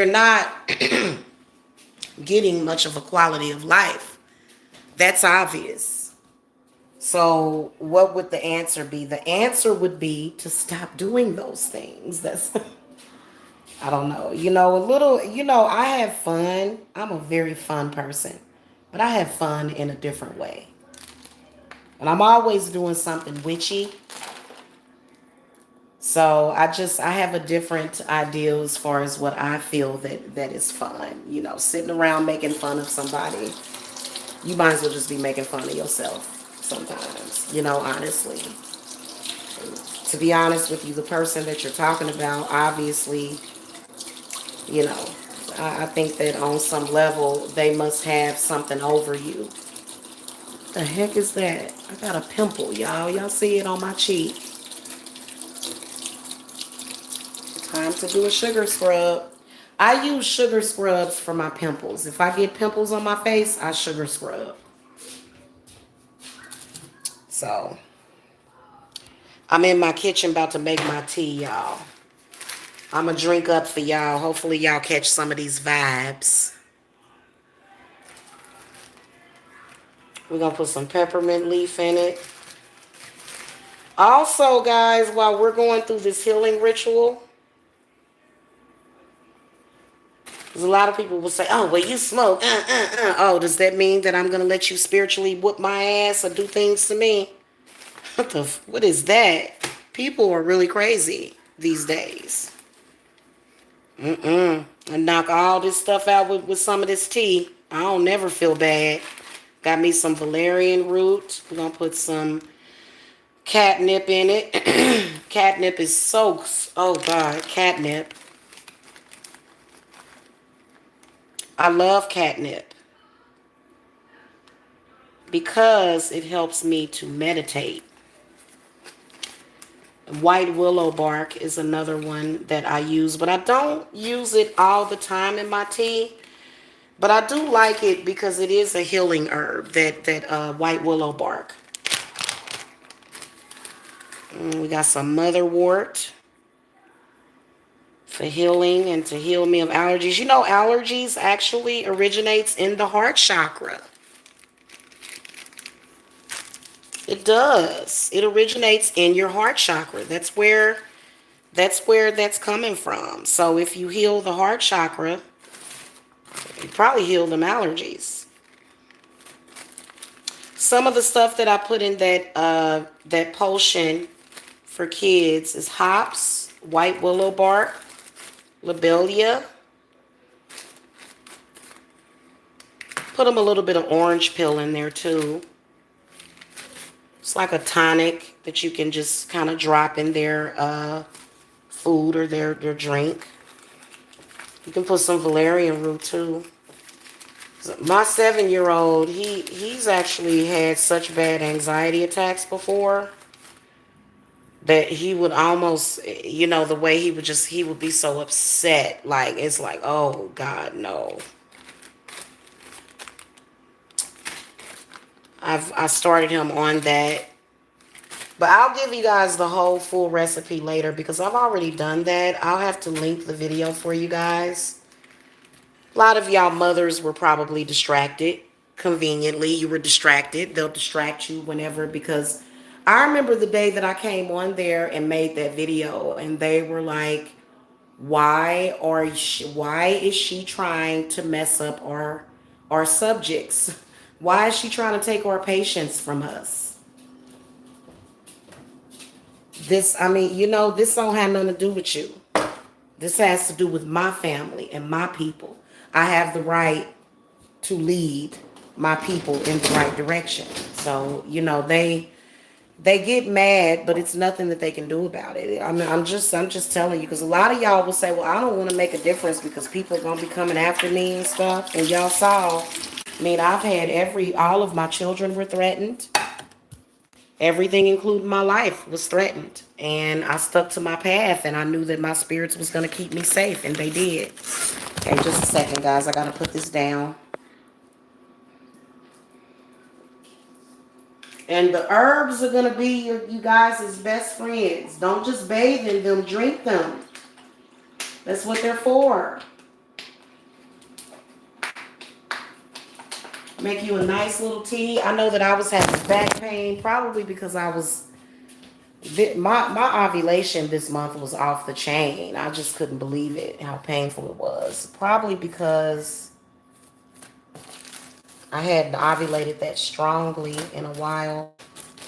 not getting much of a quality of life. That's obvious. So, what would the answer be? The answer would be to stop doing those things. That's, I don't know. A little, I have fun. I'm a very fun person, but I have fun in a different way. And I'm always doing something witchy. So I have a different ideal as far as what I feel that is fun. Sitting around making fun of somebody, you might as well just be making fun of yourself sometimes, honestly. To be honest with you, the person that you're talking about, obviously, you know, I think that on some level, they must have something over you. What the heck is that? I got a pimple, y'all. Y'all see it on my cheek. Time to do a sugar scrub. I use sugar scrubs for my pimples. If I get pimples on my face, I sugar scrub. So, I'm in my kitchen about to make my tea, y'all. I'm going to drink up for y'all. Hopefully, y'all catch some of these vibes. We're going to put some peppermint leaf in it. Also, guys, while we're going through this healing ritual, because a lot of people will say, oh, well, you smoke. Oh, does that mean that I'm going to let you spiritually whoop my ass or do things to me? What is that? People are really crazy these days. And knock all this stuff out with some of this tea. I don't never feel bad. Got me some valerian root. We're going to put some catnip in it. Catnip is so, oh God, catnip. I love catnip because it helps me to meditate. White willow bark is another one that I use, but I don't use it all the time in my tea. But I do like it because it is a healing herb, that white willow bark. We got some motherwort for healing and to heal me of allergies. Allergies actually originates in the heart chakra. It does. It originates in your heart chakra. That's where that's coming from. So if you heal the heart chakra, you probably heal them allergies. Some of the stuff that I put in that potion for kids is hops, white willow bark, lobelia. Put them a little bit of orange peel in there too. It's like a tonic that you can just kind of drop in their food or their drink. You can put some valerian root too. My 7-year-old, he's actually had such bad anxiety attacks before that he would almost, the way he would be so upset. Like, it's like, oh God, no. I started him on that. But I'll give you guys the whole full recipe later because I've already done that. I'll have to link the video for you guys. A lot of y'all mothers were probably distracted conveniently. You were distracted. They'll distract you whenever, because I remember the day that I came on there and made that video, and they were like, why is she trying to mess up our subjects? Why is she trying to take our patients from us? This, I mean, this don't have nothing to do with you. This has to do with my family and my people. I have the right to lead my people in the right direction. So, they get mad, but it's nothing that they can do about it. I mean, I'm just telling you, because a lot of y'all will say, well, I don't want to make a difference because people are gonna be coming after me and stuff. And y'all saw, I mean, I've had all of my children were threatened. Everything, including my life, was threatened. And I stuck to my path, and I knew that my spirits was gonna keep me safe, and they did. Okay, just a second, guys. I gotta put this down. And the herbs are going to be you guys' best friends. Don't just bathe in them, drink them. That's what they're for. Make you a nice little tea. I know that I was having back pain, probably because my ovulation this month was off the chain. I just couldn't believe it, how painful it was. Probably because I hadn't ovulated that strongly in a while.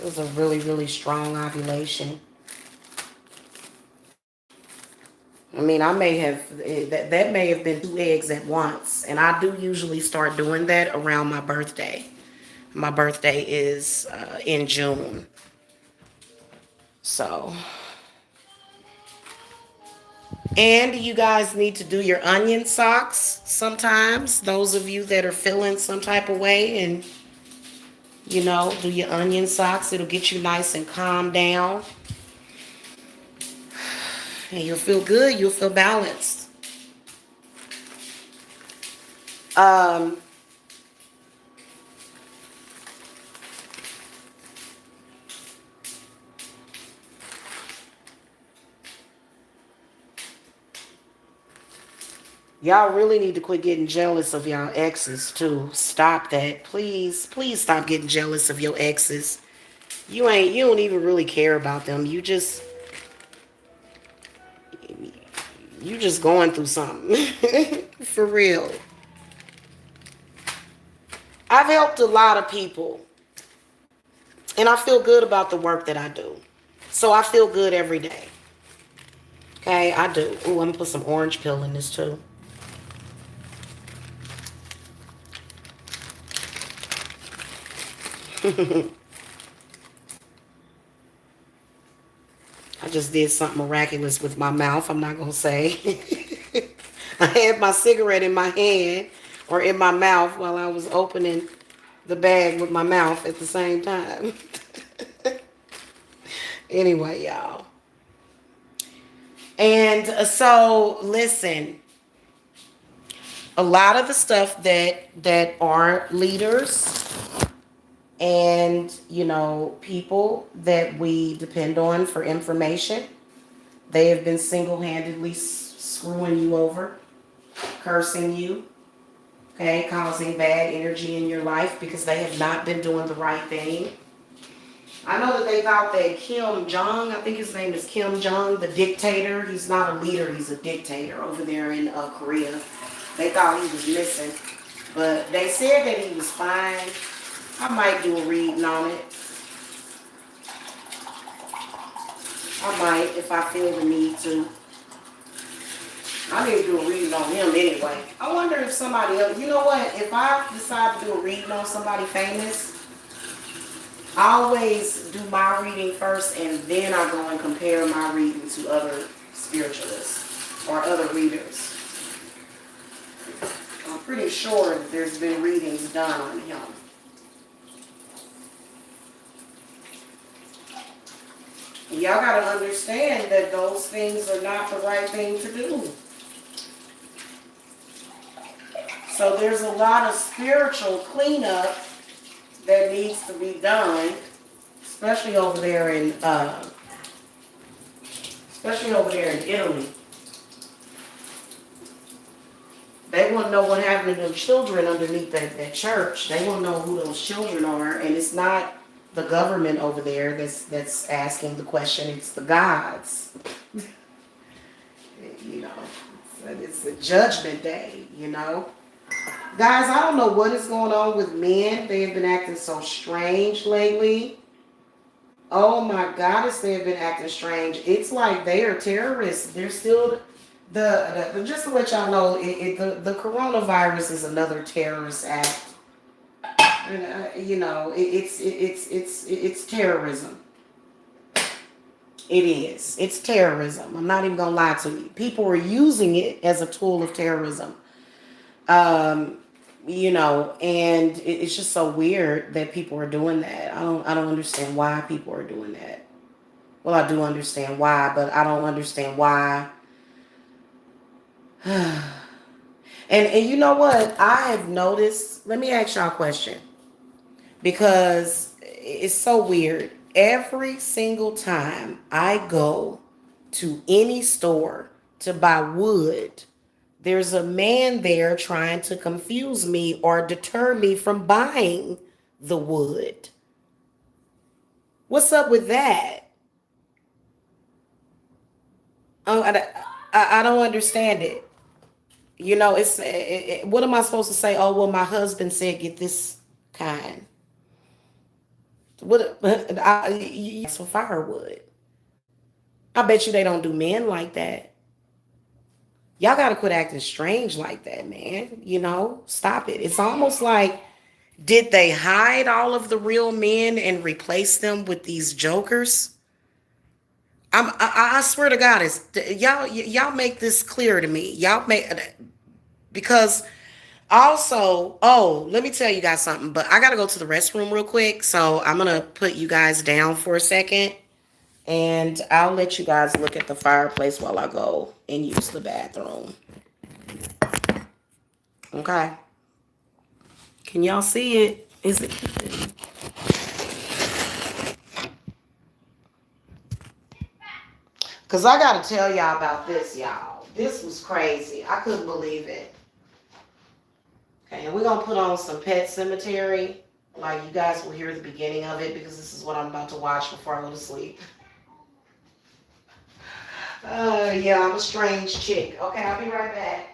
It was a really, really strong ovulation. I mean, I may have that may have been 2 eggs at once, and I do usually start doing that around my birthday. My birthday is in June, so. And you guys need to do your onion socks sometimes. Those of you that are feeling some type of way, and do your onion socks. It'll get you nice and calm down, and you'll feel good. You'll feel balanced. Um, Y'all really need to quit getting jealous of y'all exes too. Stop that. Please, please stop getting jealous of your exes. You don't even really care about them. You just going through something. For real. I've helped a lot of people, and I feel good about the work that I do. So I feel good every day. Okay, I do. Ooh, I'm gonna put some orange peel in this too. I just did something miraculous with my mouth. I'm not going to say. I had my cigarette in my hand or in my mouth while I was opening the bag with my mouth at the same time. Anyway, y'all. And so, listen. A lot of the stuff that are leaders and people that we depend on for information, they have been single-handedly screwing you over, cursing you, okay, causing bad energy in your life because they have not been doing the right thing. I know that they thought that Kim Jong, I think his name is Kim Jong, the dictator, he's not a leader, he's a dictator over there in Korea. They thought he was missing, but they said that he was fine. I might do a reading on it. I might if I feel the need to. I need to do a reading on him anyway. I wonder if somebody else, you know what, if I decide to do a reading on somebody famous, I always do my reading first and then I go and compare my reading to other spiritualists or other readers. I'm pretty sure that there's been readings done on him. Y'all gotta understand that those things are not the right thing to do. So there's a lot of spiritual cleanup that needs to be done, especially over there in Italy. They want to know what happened to them children underneath that church. They want to know who those children are, and it's not the government over there that's asking the question. It's the gods. You know, it's a judgment day. You know, guys. I don't know what is going on with men. They have been acting so strange lately. Oh my goddess, they have been acting strange. It's like they are terrorists. They're still just to let y'all know, the coronavirus is another terrorist act. And, you know, it's terrorism. It is. It's terrorism. I'm not even gonna lie to you. People are using it as a tool of terrorism. Um, you know, and it's just so weird that people are doing that. I don't understand why people are doing that. Well, I do understand why, but I don't understand why. And you know what? I have noticed. Let me ask y'all a question because it's so weird. Every single time I go to any store to buy wood, there's a man there trying to confuse me or deter me from buying the wood. What's up with that? Oh, I don't understand it. You know, what am I supposed to say? Oh, well, my husband said get this kind. What? You ask for firewood. I bet you they don't do men like that. Y'all got to quit acting strange like that, man. You know, stop it. It's almost like, did they hide all of the real men and replace them with these jokers? I swear to God, it's y'all make this clear to me. Y'all make because also, oh, let me tell you guys something, but I gotta go to the restroom real quick, so I'm gonna put you guys down for a second, and I'll let you guys look at the fireplace while I go and use the bathroom. Okay? Can y'all see it? Is it? Cause I gotta tell y'all about this, y'all. This was crazy. I couldn't believe it. Okay, and we're gonna put on some Pet Cemetery. Like you guys will hear the beginning of it because this is what I'm about to watch before I go to sleep. Yeah, I'm a strange chick. Okay, I'll be right back.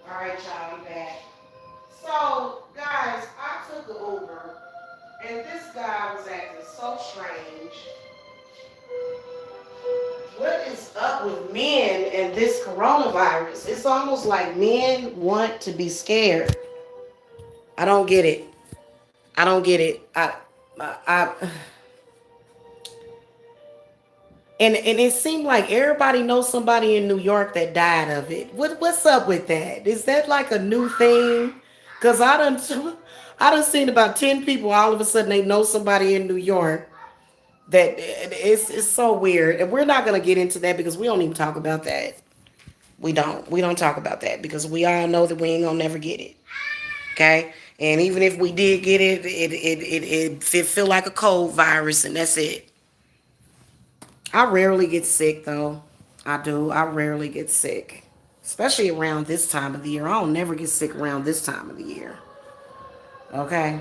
All right, y'all, I'm back. So, guys, I took the Uber, and this guy was acting so strange. What is up with men and this coronavirus? It's almost like men want to be scared. I don't get it. I don't get it. And it seemed like everybody knows somebody in New York that died of it. What's up with that? Is that like a new thing? Cause I done seen about 10 people all of a sudden they know somebody in New York. that it's so weird, and we're not gonna get into that because we don't even talk about that. We don't talk about that because we all know that we ain't gonna never get it. Okay, and even if we did get it, it feel like a cold virus, and that's it. I rarely get sick though. I do. I rarely get sick, especially around this time of the year. I don't never get sick around this time of the year. Okay.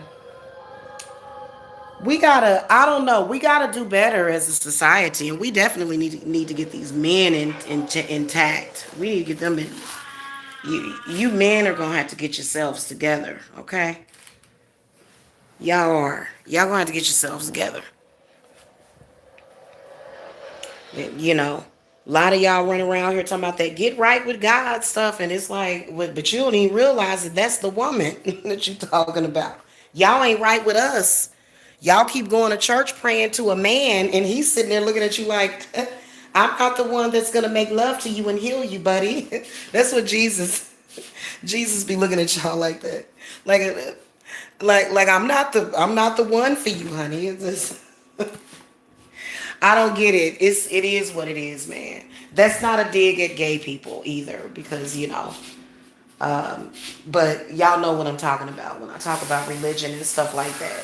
We gotta, I don't know, we gotta do better as a society, and we definitely need to get these men intact. We need to get them in. You men are gonna have to get yourselves together, okay? Y'all gonna have to get yourselves together. A lot of y'all run around here talking about that get right with God stuff, and it's like, but you don't even realize that that's the woman that you talking about. Y'all ain't right with us. Y'all keep going to church praying to a man, and he's sitting there looking at you like, I'm not the one that's gonna make love to you and heal you, buddy. That's what Jesus be looking at y'all like that, like, like I'm not the one for you, honey. It's just, I don't get it. It is what it is, man. That's not a dig at gay people either, because but y'all know what I'm talking about when I talk about religion and stuff like that.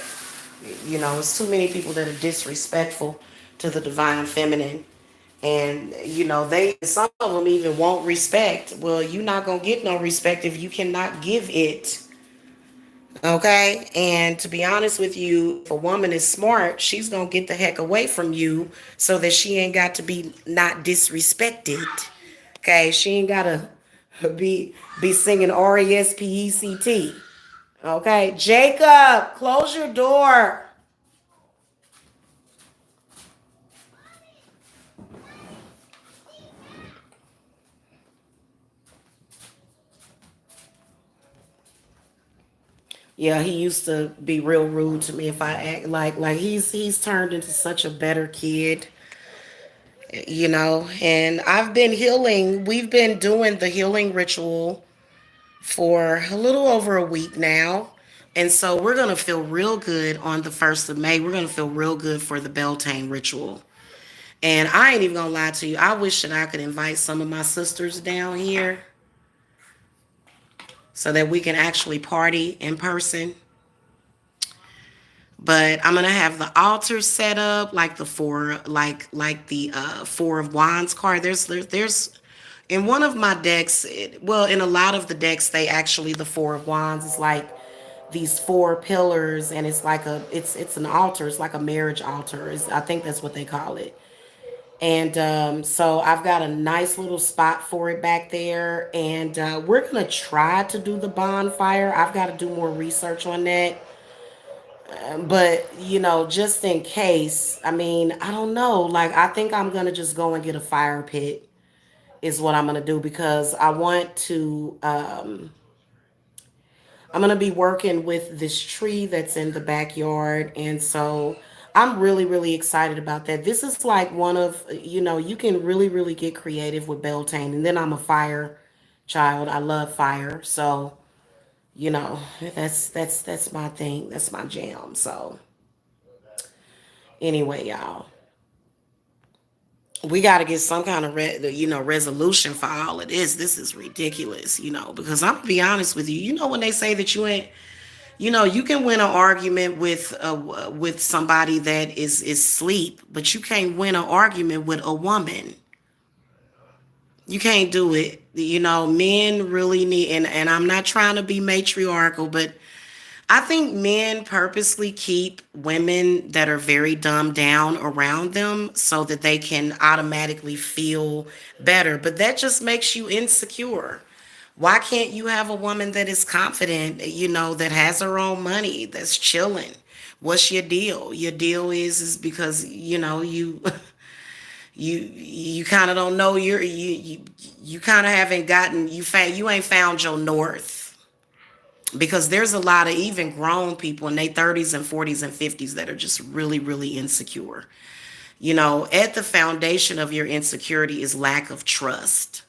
It's too many people that are disrespectful to the divine feminine, and they some of them even want respect. Well, you're not gonna get no respect if you cannot give it. Okay, and to be honest with you, if a woman is smart, she's gonna get the heck away from you so that she ain't got to be not disrespected. Okay, she ain't gotta be singing Respect. Okay, Jacob, close your door. Yeah, he used to be real rude to me if I act like he's turned into such a better kid, and I've been healing. We've been doing the healing ritual for a little over a week now. And so we're going to feel real good on the 1st of May. We're going to feel real good for the Beltane ritual. And I ain't even going to lie to you. I wish that I could invite some of my sisters down here so that we can actually party in person. But I'm gonna have the altar set up like the four of wands card. There's in one of my decks. Well, in a lot of the decks, they actually the four of wands is like these four pillars, and it's like it's an altar. It's like a marriage altar. I think that's what they call it. And so I've got a nice little spot for it back there, and we're gonna try to do the bonfire. I've got to do more research on that, but just in case, I mean, I don't know, like I think I'm gonna just go and get a fire pit is what I'm gonna do, because I'm gonna be working with this tree that's in the backyard, and so I'm really really excited about that. This is like one of, you can really really get creative with Beltane, and then I'm a fire child. I love fire, so that's my thing, that's my jam. So anyway, y'all, we got to get some kind of resolution for all of this. This is ridiculous, because I'm gonna be honest with you. When they say that you ain't, you can win an argument with somebody that is sleep, but you can't win an argument with a woman. You can't do it. Men really need, and I'm not trying to be matriarchal, but I think men purposely keep women that are very dumbed down around them so that they can automatically feel better. But that just makes you insecure. Why can't you have a woman that is confident, that has her own money, that's chilling? What's your deal? Your deal is because, you you kind of don't know you kind of haven't gotten you ain't found your north, because there's a lot of even grown people in their 30s and 40s and 50s that are just really really insecure. At the foundation of your insecurity is lack of trust.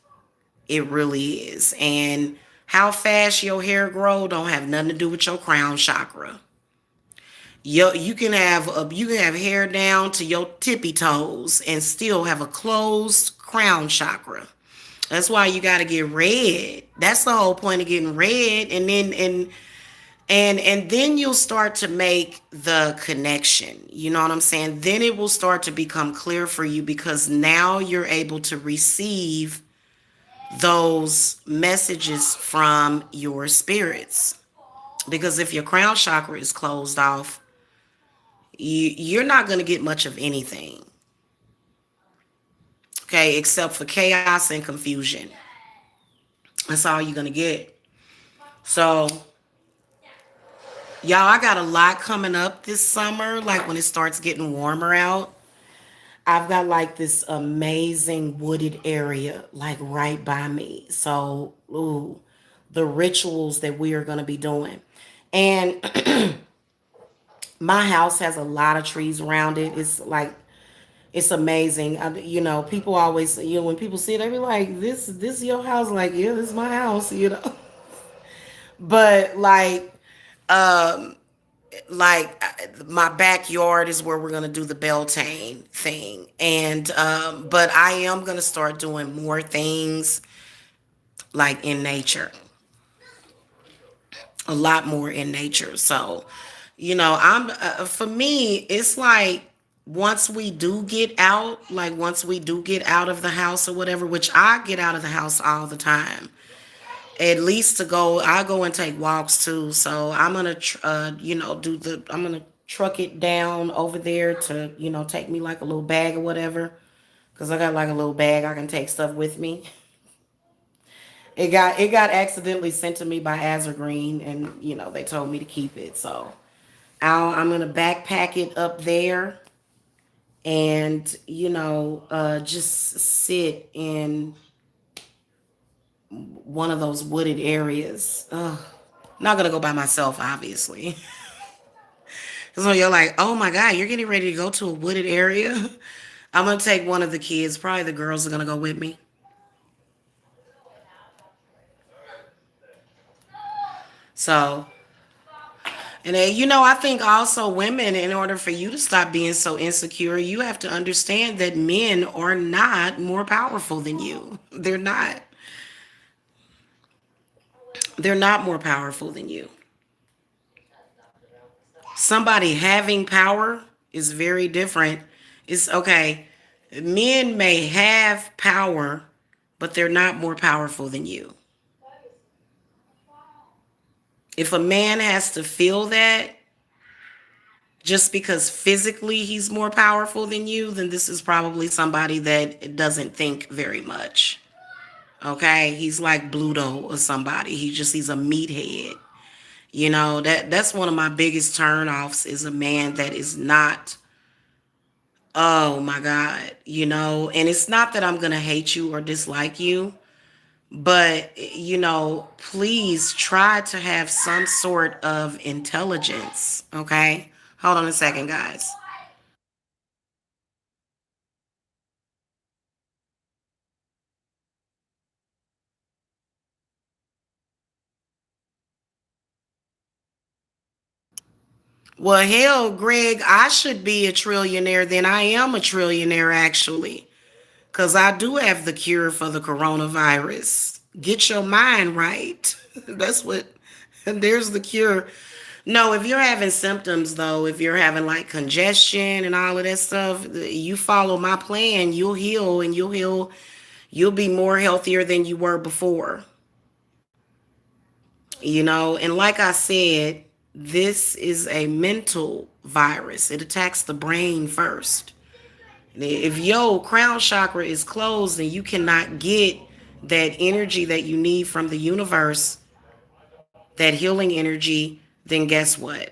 It really is. And how fast your hair grow don't have nothing to do with your crown chakra. You can have hair down to your tippy toes and still have a closed crown chakra. That's why you got to get red. That's the whole point of getting red, and then you'll start to make the connection. You know what I'm saying? Then it will start to become clear for you because now you're able to receive those messages from your spirits. Because if your crown chakra is closed off, you're not going to get much of anything, okay, except for chaos and confusion. That's all you're going to get. So, y'all, I got a lot coming up this summer, like when it starts getting warmer out. I've got like this amazing wooded area like right by me. So, ooh, the rituals that we are going to be doing. And my house has a lot of trees around it. It's like it's amazing. People always, when people see it, they be like, "This your house?" Like, yeah, this is my house. But my backyard is where we're gonna do the Beltane thing, and but I am gonna start doing more things like in nature, a lot more in nature. So, I'm for me, it's like once we do get out of the house or whatever, which I get out of the house all the time. At least I go and take walks too. So I'm gonna, I'm gonna truck it down over there to, take me like a little bag or whatever. Cause I got like a little bag I can take stuff with me. It got accidentally sent to me by Azure Green, and they told me to keep it. So I'm gonna backpack it up there, and just sit in one of those wooded areas. Ugh. Not gonna go by myself, obviously. So you're like, oh my God, you're getting ready to go to a wooded area? I'm gonna take one of the kids. Probably the girls are gonna go with me. So, and then, I think also women, in order for you to stop being so insecure, you have to understand that men are not more powerful than you. They're not. They're not more powerful than you. Somebody having power is very different. It's okay. Men may have power, but they're not more powerful than you. If a man has to feel that just because physically he's more powerful than you, then this is probably somebody that doesn't think very much. Okay? He's like Bluto or somebody. He's a meathead. That's one of my biggest turnoffs is a man that is not. Oh my God, and it's not that I'm going to hate you or dislike you, but, please try to have some sort of intelligence, okay? Hold on a second, guys. Well, hell, Greg, I should be a trillionaire. Then I am a trillionaire, actually, because I do have the cure for the coronavirus. Get your mind right. That's what, there's the cure. No, if you're having symptoms though, if you're having like congestion and all of that stuff, you follow my plan, you'll heal and you'll be more healthier than you were before. And like I said, this is a mental virus. It attacks the brain first. If your crown chakra is closed and you cannot get that energy that you need from the universe, that healing energy, then guess what?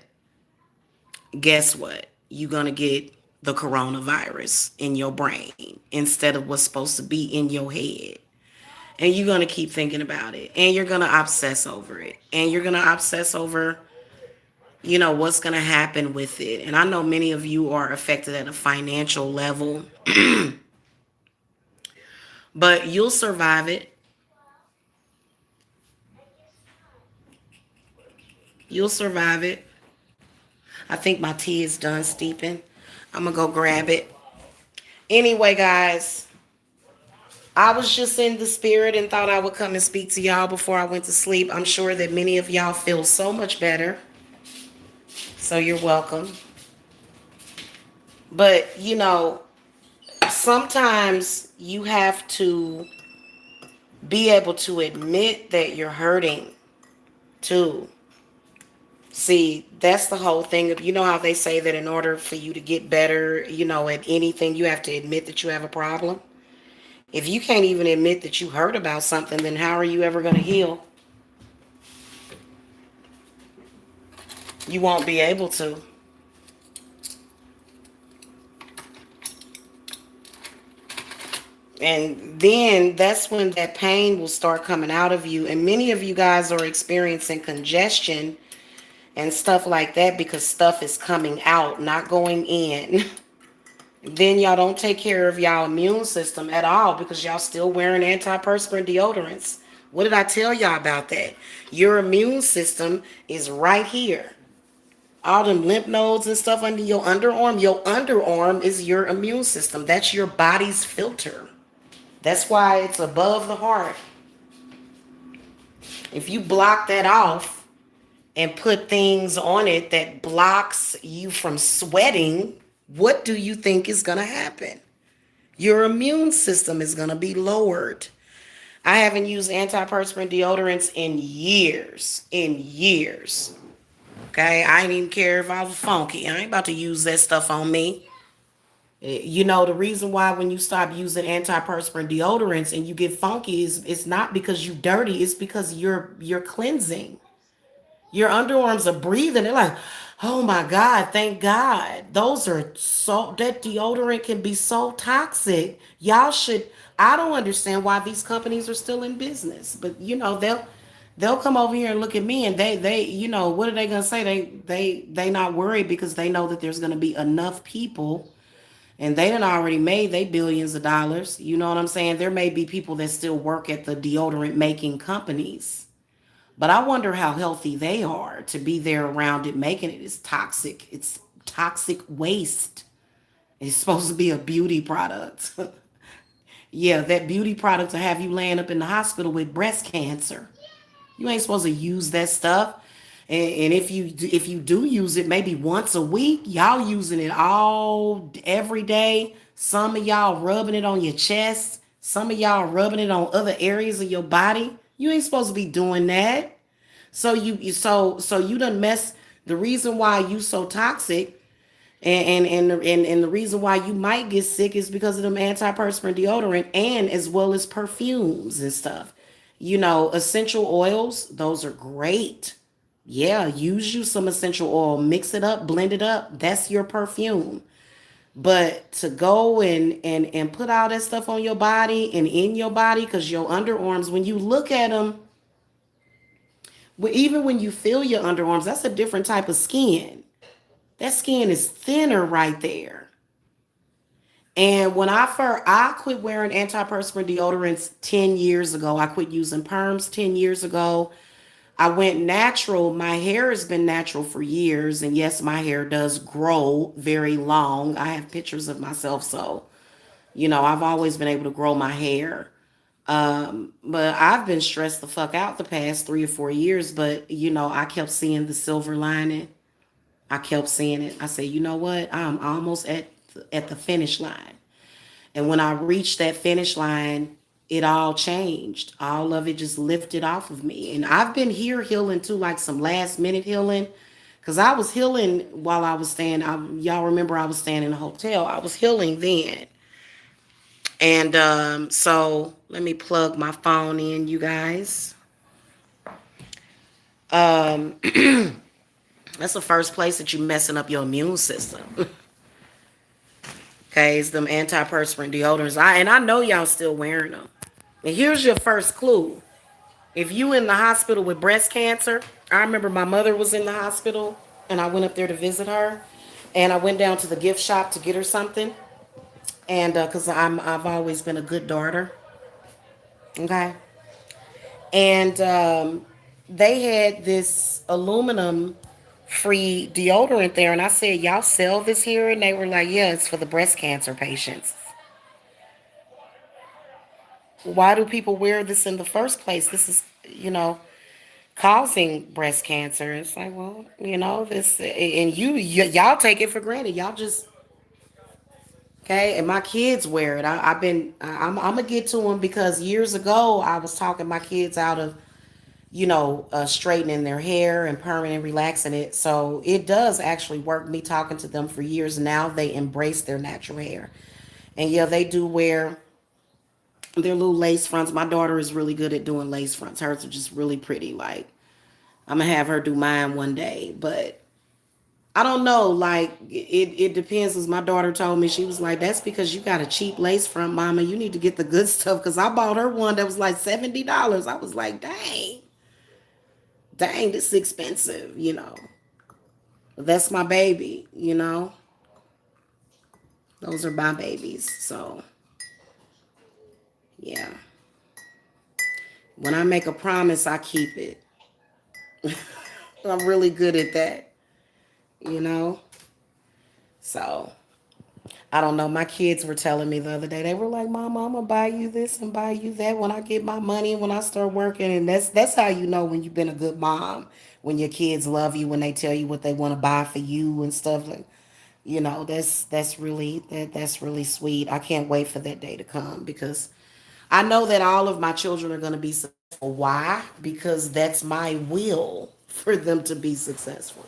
Guess what? You're going to get the coronavirus in your brain instead of what's supposed to be in your head. And you're going to keep thinking about it. And you're going to obsess over it. And you're going to obsess over, what's going to happen with it. And I know many of you are affected at a financial level, but you'll survive it. You'll survive it. I think my tea is done steeping. I'm gonna go grab it. Anyway, guys, I was just in the spirit and thought I would come and speak to y'all before I went to sleep. I'm sure that many of y'all feel so much better. So you're welcome. But, sometimes you have to be able to admit that you're hurting too. See, that's the whole thing. You know how they say that in order for you to get better, at anything, you have to admit that you have a problem? If you can't even admit that you hurt about something, then how are you ever going to heal? You won't be able to. And then that's when that pain will start coming out of you. And many of you guys are experiencing congestion and stuff like that because stuff is coming out, not going in. Then y'all don't take care of y'all immune system at all because y'all still wearing antiperspirant deodorants. What did I tell y'all about that? Your immune system is right here. All them lymph nodes and stuff under your underarm. Your underarm is your immune system. That's your body's filter. That's why it's above the heart. If you block that off and put things on it that blocks you from sweating, what do you think is going to happen? Your immune system is going to be lowered. I haven't used antiperspirant deodorants in years. In years. Okay? I didn't even care if I was funky. I ain't about to use that stuff on me. The reason why when you stop using antiperspirant deodorants and you get funky is it's not because you dirty, it's because you're cleansing. Your underarms are breathing. They're like, oh my God, thank God. Those are that deodorant can be so toxic. Y'all should, I don't understand why these companies are still in business. But they'll come over here and look at me and they what are they gonna say? They not worried because they know that there's gonna be enough people and they done already made they billions of dollars. You know what I'm saying? There may be people that still work at the deodorant making companies. But I wonder how healthy they are to be there around it making it. It's toxic. It's toxic waste. It's supposed to be a beauty product. Yeah, that beauty product to have you laying up in the hospital with breast cancer. You ain't supposed to use that stuff. And if you do use it maybe once a week, y'all using it all every day. Some of y'all rubbing it on your chest. Some of y'all rubbing it on other areas of your body. You ain't supposed to be doing that. So you done mess the reason why you so toxic and the reason why you might get sick is because of them antiperspirant deodorant and as well as perfumes and stuff. Essential oils, those are great. Yeah, use you some essential oil, mix it up, blend it up. That's your perfume. But to go and put all that stuff on your body and in your body, because your underarms, when you look at them, even when you feel your underarms, that's a different type of skin. That skin is thinner right there. And when I quit wearing antiperspirant deodorants 10 years ago. I quit using perms 10 years ago. I went natural. My hair has been natural for years. And yes, my hair does grow very long. I have pictures of myself. So, I've always been able to grow my hair. But I've been stressed the fuck out the past 3 or 4 years. But, I kept seeing the silver lining. I kept seeing it. I said, you know what? I'm almost at the finish line. And when I reached that finish line, it all changed. All of it just lifted off of me. And I've been here healing too, like some last minute healing. Because I was healing while I was staying. Y'all remember I was staying in a hotel. I was healing then. And so let me plug my phone in, you guys. Um, that's the first place that you're messing up your immune system. Okay, it's them antiperspirant deodorants. I know y'all still wearing them. And here's your first clue. If you in the hospital with breast cancer, I remember my mother was in the hospital and I went up there to visit her. And I went down to the gift shop to get her something. And because I've always been a good daughter. Okay. And they had this aluminum free deodorant there, and I said, "Y'all sell this here?" And they were like, "Yeah, it's for the breast cancer patients." Why do people wear this in the first place? This is, causing breast cancer. It's like, well, this, and y'all take it for granted. Y'all just okay. And my kids wear it. I'm gonna get to them because years ago I was talking my kids out of straightening their hair and permanent relaxing it. So it does actually work. Me talking to them for years now, they embrace their natural hair, and yeah, they do wear their little lace fronts. My daughter is really good at doing lace fronts. Hers are just really pretty. Like I'm gonna have her do mine one day, but I don't know. Like it depends. As my daughter told me, she was like, "That's because you got a cheap lace front, Mama. You need to get the good stuff." Because I bought her one that was like $70. I was like, dang, this is expensive. That's my baby. Those are my babies. So yeah, when I make a promise, I keep it. I'm really good at that. You know. So I don't know. My kids were telling me the other day. They were like, "Mama, I'm gonna buy you this and buy you that when I get my money and when I start working." And that's how you know when you've been a good mom. When your kids love you, when they tell you what they want to buy for you and stuff like, that's really sweet. I can't wait for that day to come because I know that all of my children are gonna be successful. Why? Because that's my will for them to be successful.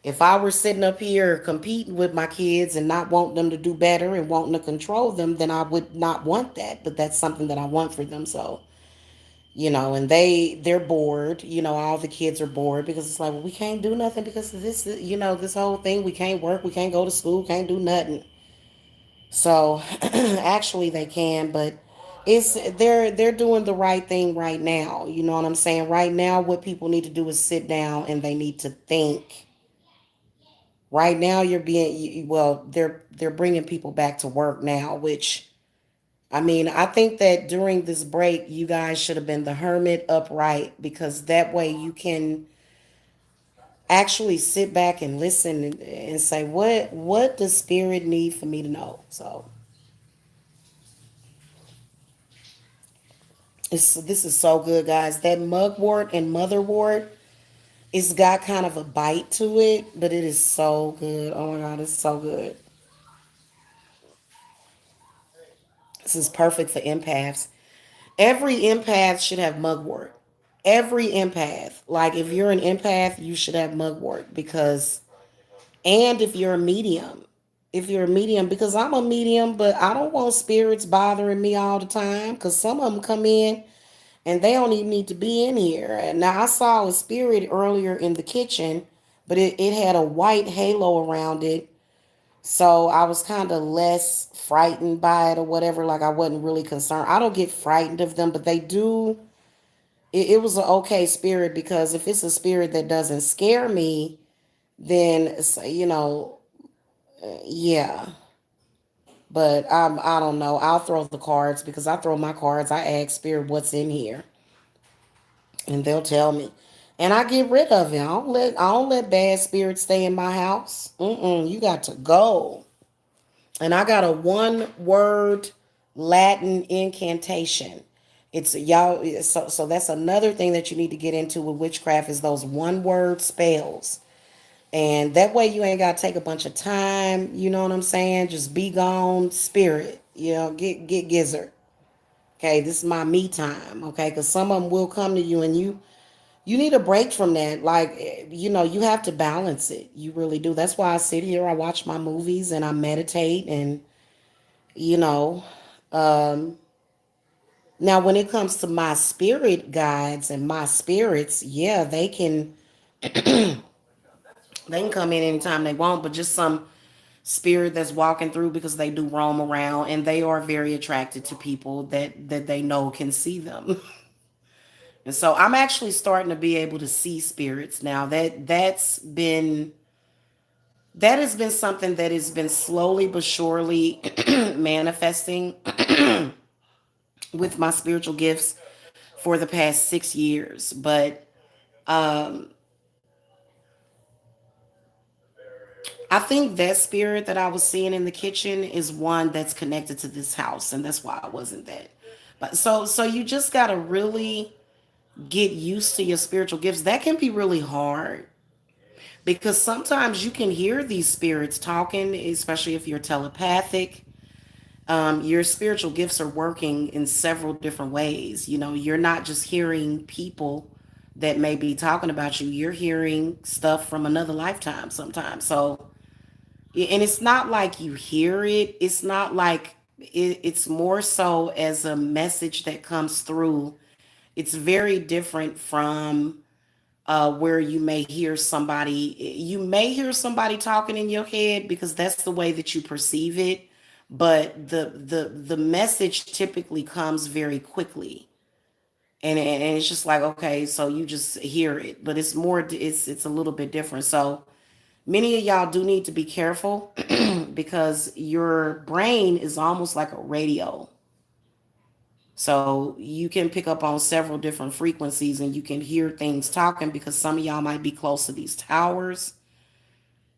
If I were sitting up here competing with my kids and not wanting them to do better and wanting to control them, then I would not want that. But that's something that I want for them. So, and they're bored. All the kids are bored because it's like, well, we can't do nothing because of this, this whole thing. We can't work, we can't go to school, can't do nothing. So actually they can, but they're doing the right thing right now. You know what I'm saying? Right now what people need to do is sit down and they need to think. Right now, well, they're bringing people back to work now, which I mean, I think that during this break, you guys should have been the hermit upright because that way you can actually sit back and listen and say, what does spirit need for me to know? So this is so good, guys. That mugwort and motherwort, it's got kind of a bite to it, but it is so good. Oh my God, it's so good. This is perfect for empaths. Every empath should have mugwort. Every empath. Like if you're an empath, you should have mugwort because and if you're a medium. If you're a medium, because I'm a medium, but I don't want spirits bothering me all the time because some of them come in and they don't even need to be in here. And now I saw a spirit earlier in the kitchen, but it had a white halo around it. So I was kind of less frightened by it or whatever. Like I wasn't really concerned. I don't get frightened of them, but they do. It was an okay spirit because if it's a spirit that doesn't scare me, then yeah. But I don't know. I'll throw the cards because I throw my cards. I ask spirit what's in here, and they'll tell me, and I get rid of it. I don't let bad spirits stay in my house. You got to go. And I got a one word Latin incantation. It's y'all so that's another thing that you need to get into with witchcraft is those one word spells. And that way you ain't gotta take a bunch of time, you know what I'm saying? Just be gone, spirit. Get gizzard. Okay, this is my me time, okay? Because some of them will come to you and you need a break from that. Like, you have to balance it. You really do. That's why I sit here, I watch my movies and I meditate and you know um now when it comes to my spirit guides and my spirits, yeah, they can come in anytime they want, but just some spirit that's walking through because they do roam around and they are very attracted to people that they know can see them. And so I'm actually starting to be able to see spirits now. That has been something that has been slowly but surely manifesting with my spiritual gifts for the past 6 years. But I think that spirit that I was seeing in the kitchen is one that's connected to this house, and that's why I wasn't that. But so you just gotta really get used to your spiritual gifts. That can be really hard because sometimes you can hear these spirits talking, especially if you're telepathic. Your spiritual gifts are working in several different ways. You know, you're not just hearing people that may be talking about you, you're hearing stuff from another lifetime sometimes. So, and it's not like you hear it, it's not like it's more so as a message that comes through. It's very different from where you may hear somebody talking in your head because that's the way that you perceive it, but the message typically comes very quickly, and it's just like, okay, so you just hear it, but it's a little bit different. So many of y'all do need to be careful because your brain is almost like a radio. So you can pick up on several different frequencies and you can hear things talking because some of y'all might be close to these towers,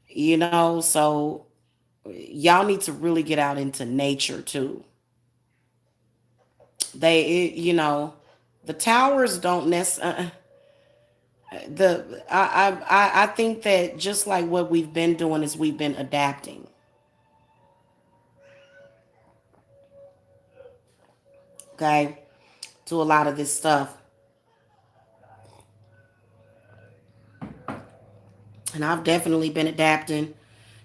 you know. So y'all need to really get out into nature too. You know, the towers don't necessarily. I think that just like what we've been doing is we've been adapting, okay, to a lot of this stuff, and I've definitely been adapting.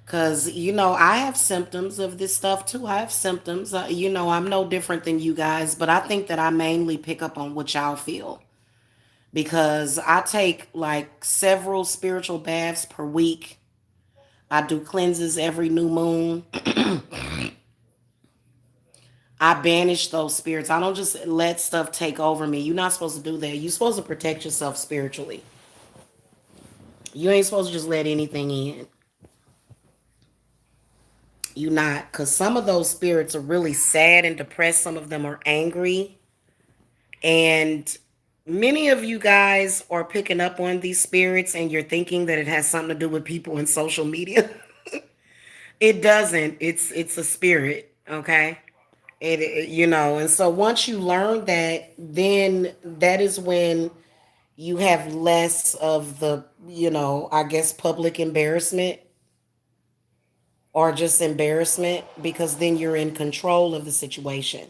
Cause you know I have symptoms of this stuff too. I have symptoms. You know I'm no different than you guys, but I think that I mainly pick up on what y'all feel because I take like several spiritual baths per week. I do cleanses every new moon. I banish those spirits. I don't just let stuff take over me. You're not supposed to do that. You're supposed to protect yourself spiritually. You ain't supposed to just let anything in. You not, because some of those spirits are really sad and depressed. Some of them are angry. And many of you guys are picking up on these spirits and you're thinking that it has something to do with people in social media. It doesn't. It's a spirit, okay? You know, and so once you learn that, then that is when you have less of the, you know, I guess public embarrassment or just embarrassment because then you're in control of the situation.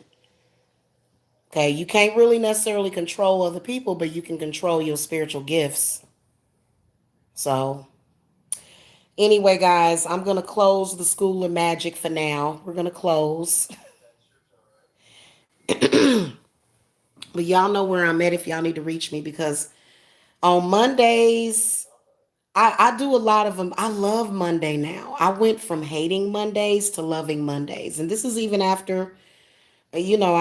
Okay, you can't really necessarily control other people, but you can control your spiritual gifts. So, anyway, guys, I'm going to close the School of Magic for now. We're going to close. But y'all know where I'm at if y'all need to reach me because on Mondays, I do a lot of them. I love Monday now. I went from hating Mondays to loving Mondays. And this is even after, you know,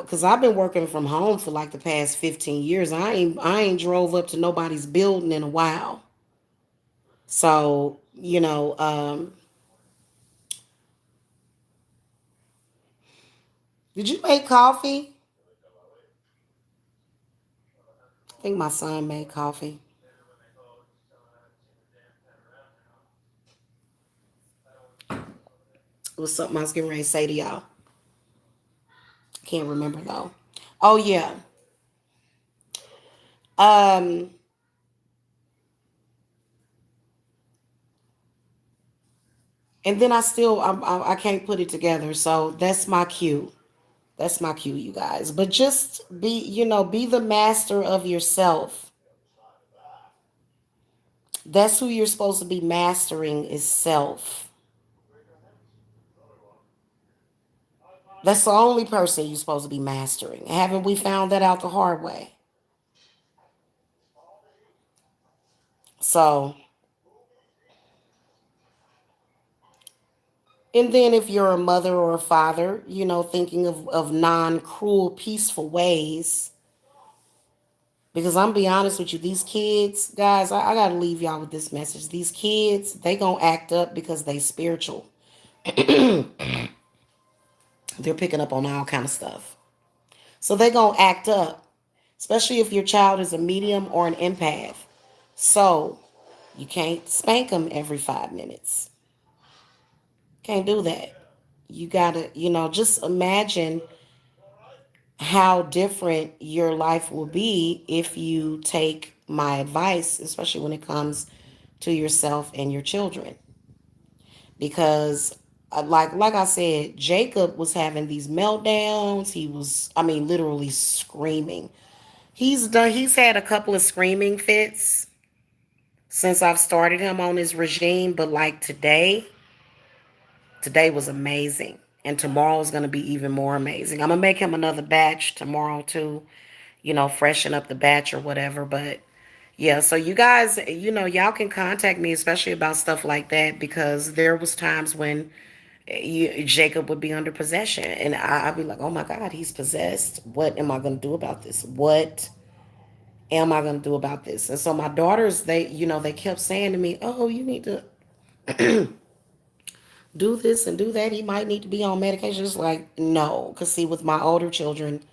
because I've been working from home for like the past 15 years. I ain't drove up to nobody's building in a while. So, you know, did you make coffee? I think my son made coffee. It was something I was getting ready to say to y'all. Can't remember though. Oh yeah. Um, and then I can't put it together. So that's my cue. That's my cue, you guys. But just be, you know, be the master of yourself. That's who you're supposed to be mastering is self. That's the only person you're supposed to be mastering. Haven't we found that out the hard way? So, and then if you're a mother or a father, you know, thinking of non-cruel, peaceful ways, because I'm be honest with you, these kids, guys, I gotta leave y'all with this message. These kids, they gonna act up because they spiritual. They're picking up on all kind of stuff. So they gonna act up, especially if your child is a medium or an empath. So you can't spank them every 5 minutes. Can't do that. You gotta, just imagine how different your life will be if you take my advice, especially when it comes to yourself and your children. Because like I said, Jacob was having these meltdowns. He was, I mean, literally screaming. He's had a couple of screaming fits since I've started him on his regime, but like today was amazing. And tomorrow is going to be even more amazing. I'm going to make him another batch tomorrow too, freshen up the batch or whatever. But yeah, so you guys, y'all can contact me, especially about stuff like that, because there was times when Jacob would be under possession. And I'd be like, oh my God, he's possessed. What am I going to do about this? What am I going to do about this? And so my daughters, they kept saying to me, oh, you need to do this and do that. He might need to be on medication. It's like, no. Because see, with my older children,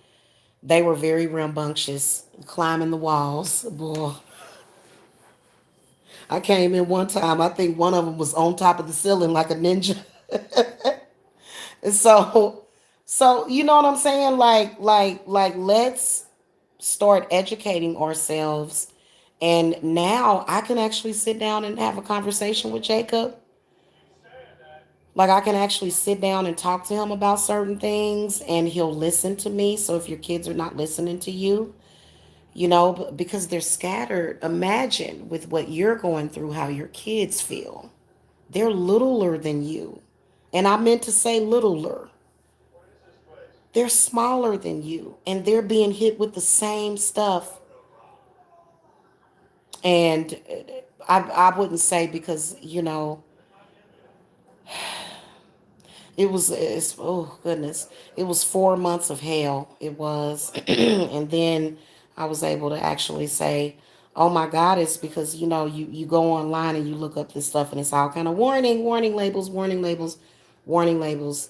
they were very rambunctious, climbing the walls. Boy, I came in one time. I think one of them was on top of the ceiling like a ninja. And so you know what I'm saying? Like, let's start educating ourselves. And now I can actually sit down and have a conversation with Jacob. Like, I can actually sit down and talk to him about certain things and he'll listen to me. So if your kids are not listening to you, because they're scattered, imagine with what you're going through, how your kids feel. They're littler than you. And I meant to say littler. They're smaller than you and they're being hit with the same stuff. And I wouldn't say, because, oh goodness, it was 4 months of hell. It was. And then I was able to actually say, oh my God, it's because, you go online and you look up this stuff and it's all kind of warning labels, warning labels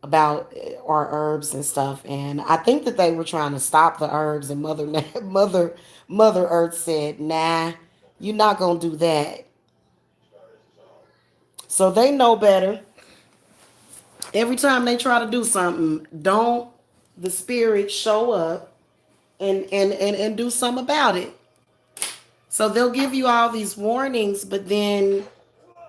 about our herbs and stuff. And I think that they were trying to stop the herbs, and mother Earth said, nah, you're not gonna do that. So they know better. Every time they try to do something, don't the spirit show up and do something about it. So they'll give you all these warnings, but then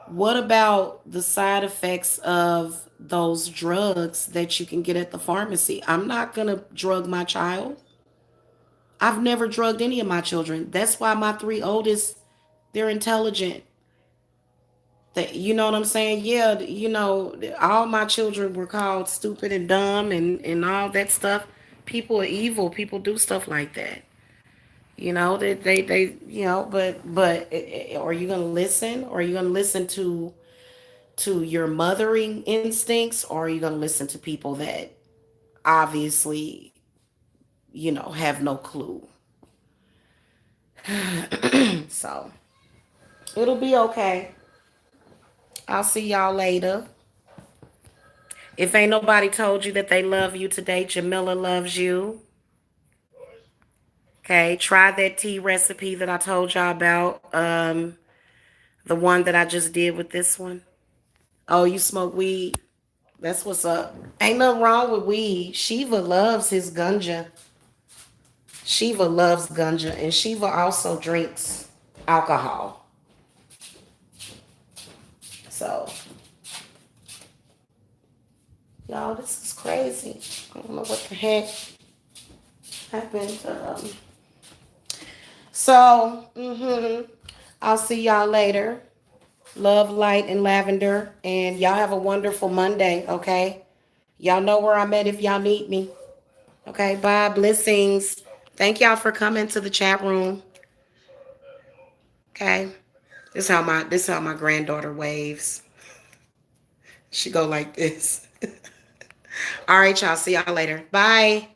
what about the side effects of those drugs that you can get at the pharmacy? I'm not going to drug my child. I've never drugged any of my children. That's why my three oldest, they're intelligent. You know what I'm saying? Yeah, all my children were called stupid and dumb and all that stuff. People are evil. People do stuff like that. But are you gonna listen? Or are you gonna listen to your mothering instincts, or are you gonna listen to people that obviously, have no clue? So it'll be okay. I'll see y'all later. If ain't nobody told you that they love you today, Jamila loves you. Okay, try that tea recipe that I told y'all about. The one that I just did with this one. Oh, you smoke weed? That's what's up. Ain't nothing wrong with weed. Shiva loves his ganja. Shiva loves ganja, and Shiva also drinks alcohol. So, y'all, this is crazy. I don't know what the heck happened. I'll see y'all later. Love, light, and lavender. And y'all have a wonderful Monday, okay? Y'all know where I'm at if y'all need me. Okay, bye. Blessings. Thank y'all for coming to the chat room. Okay. This how my granddaughter waves. She go like this. All right, y'all. See y'all later. Bye.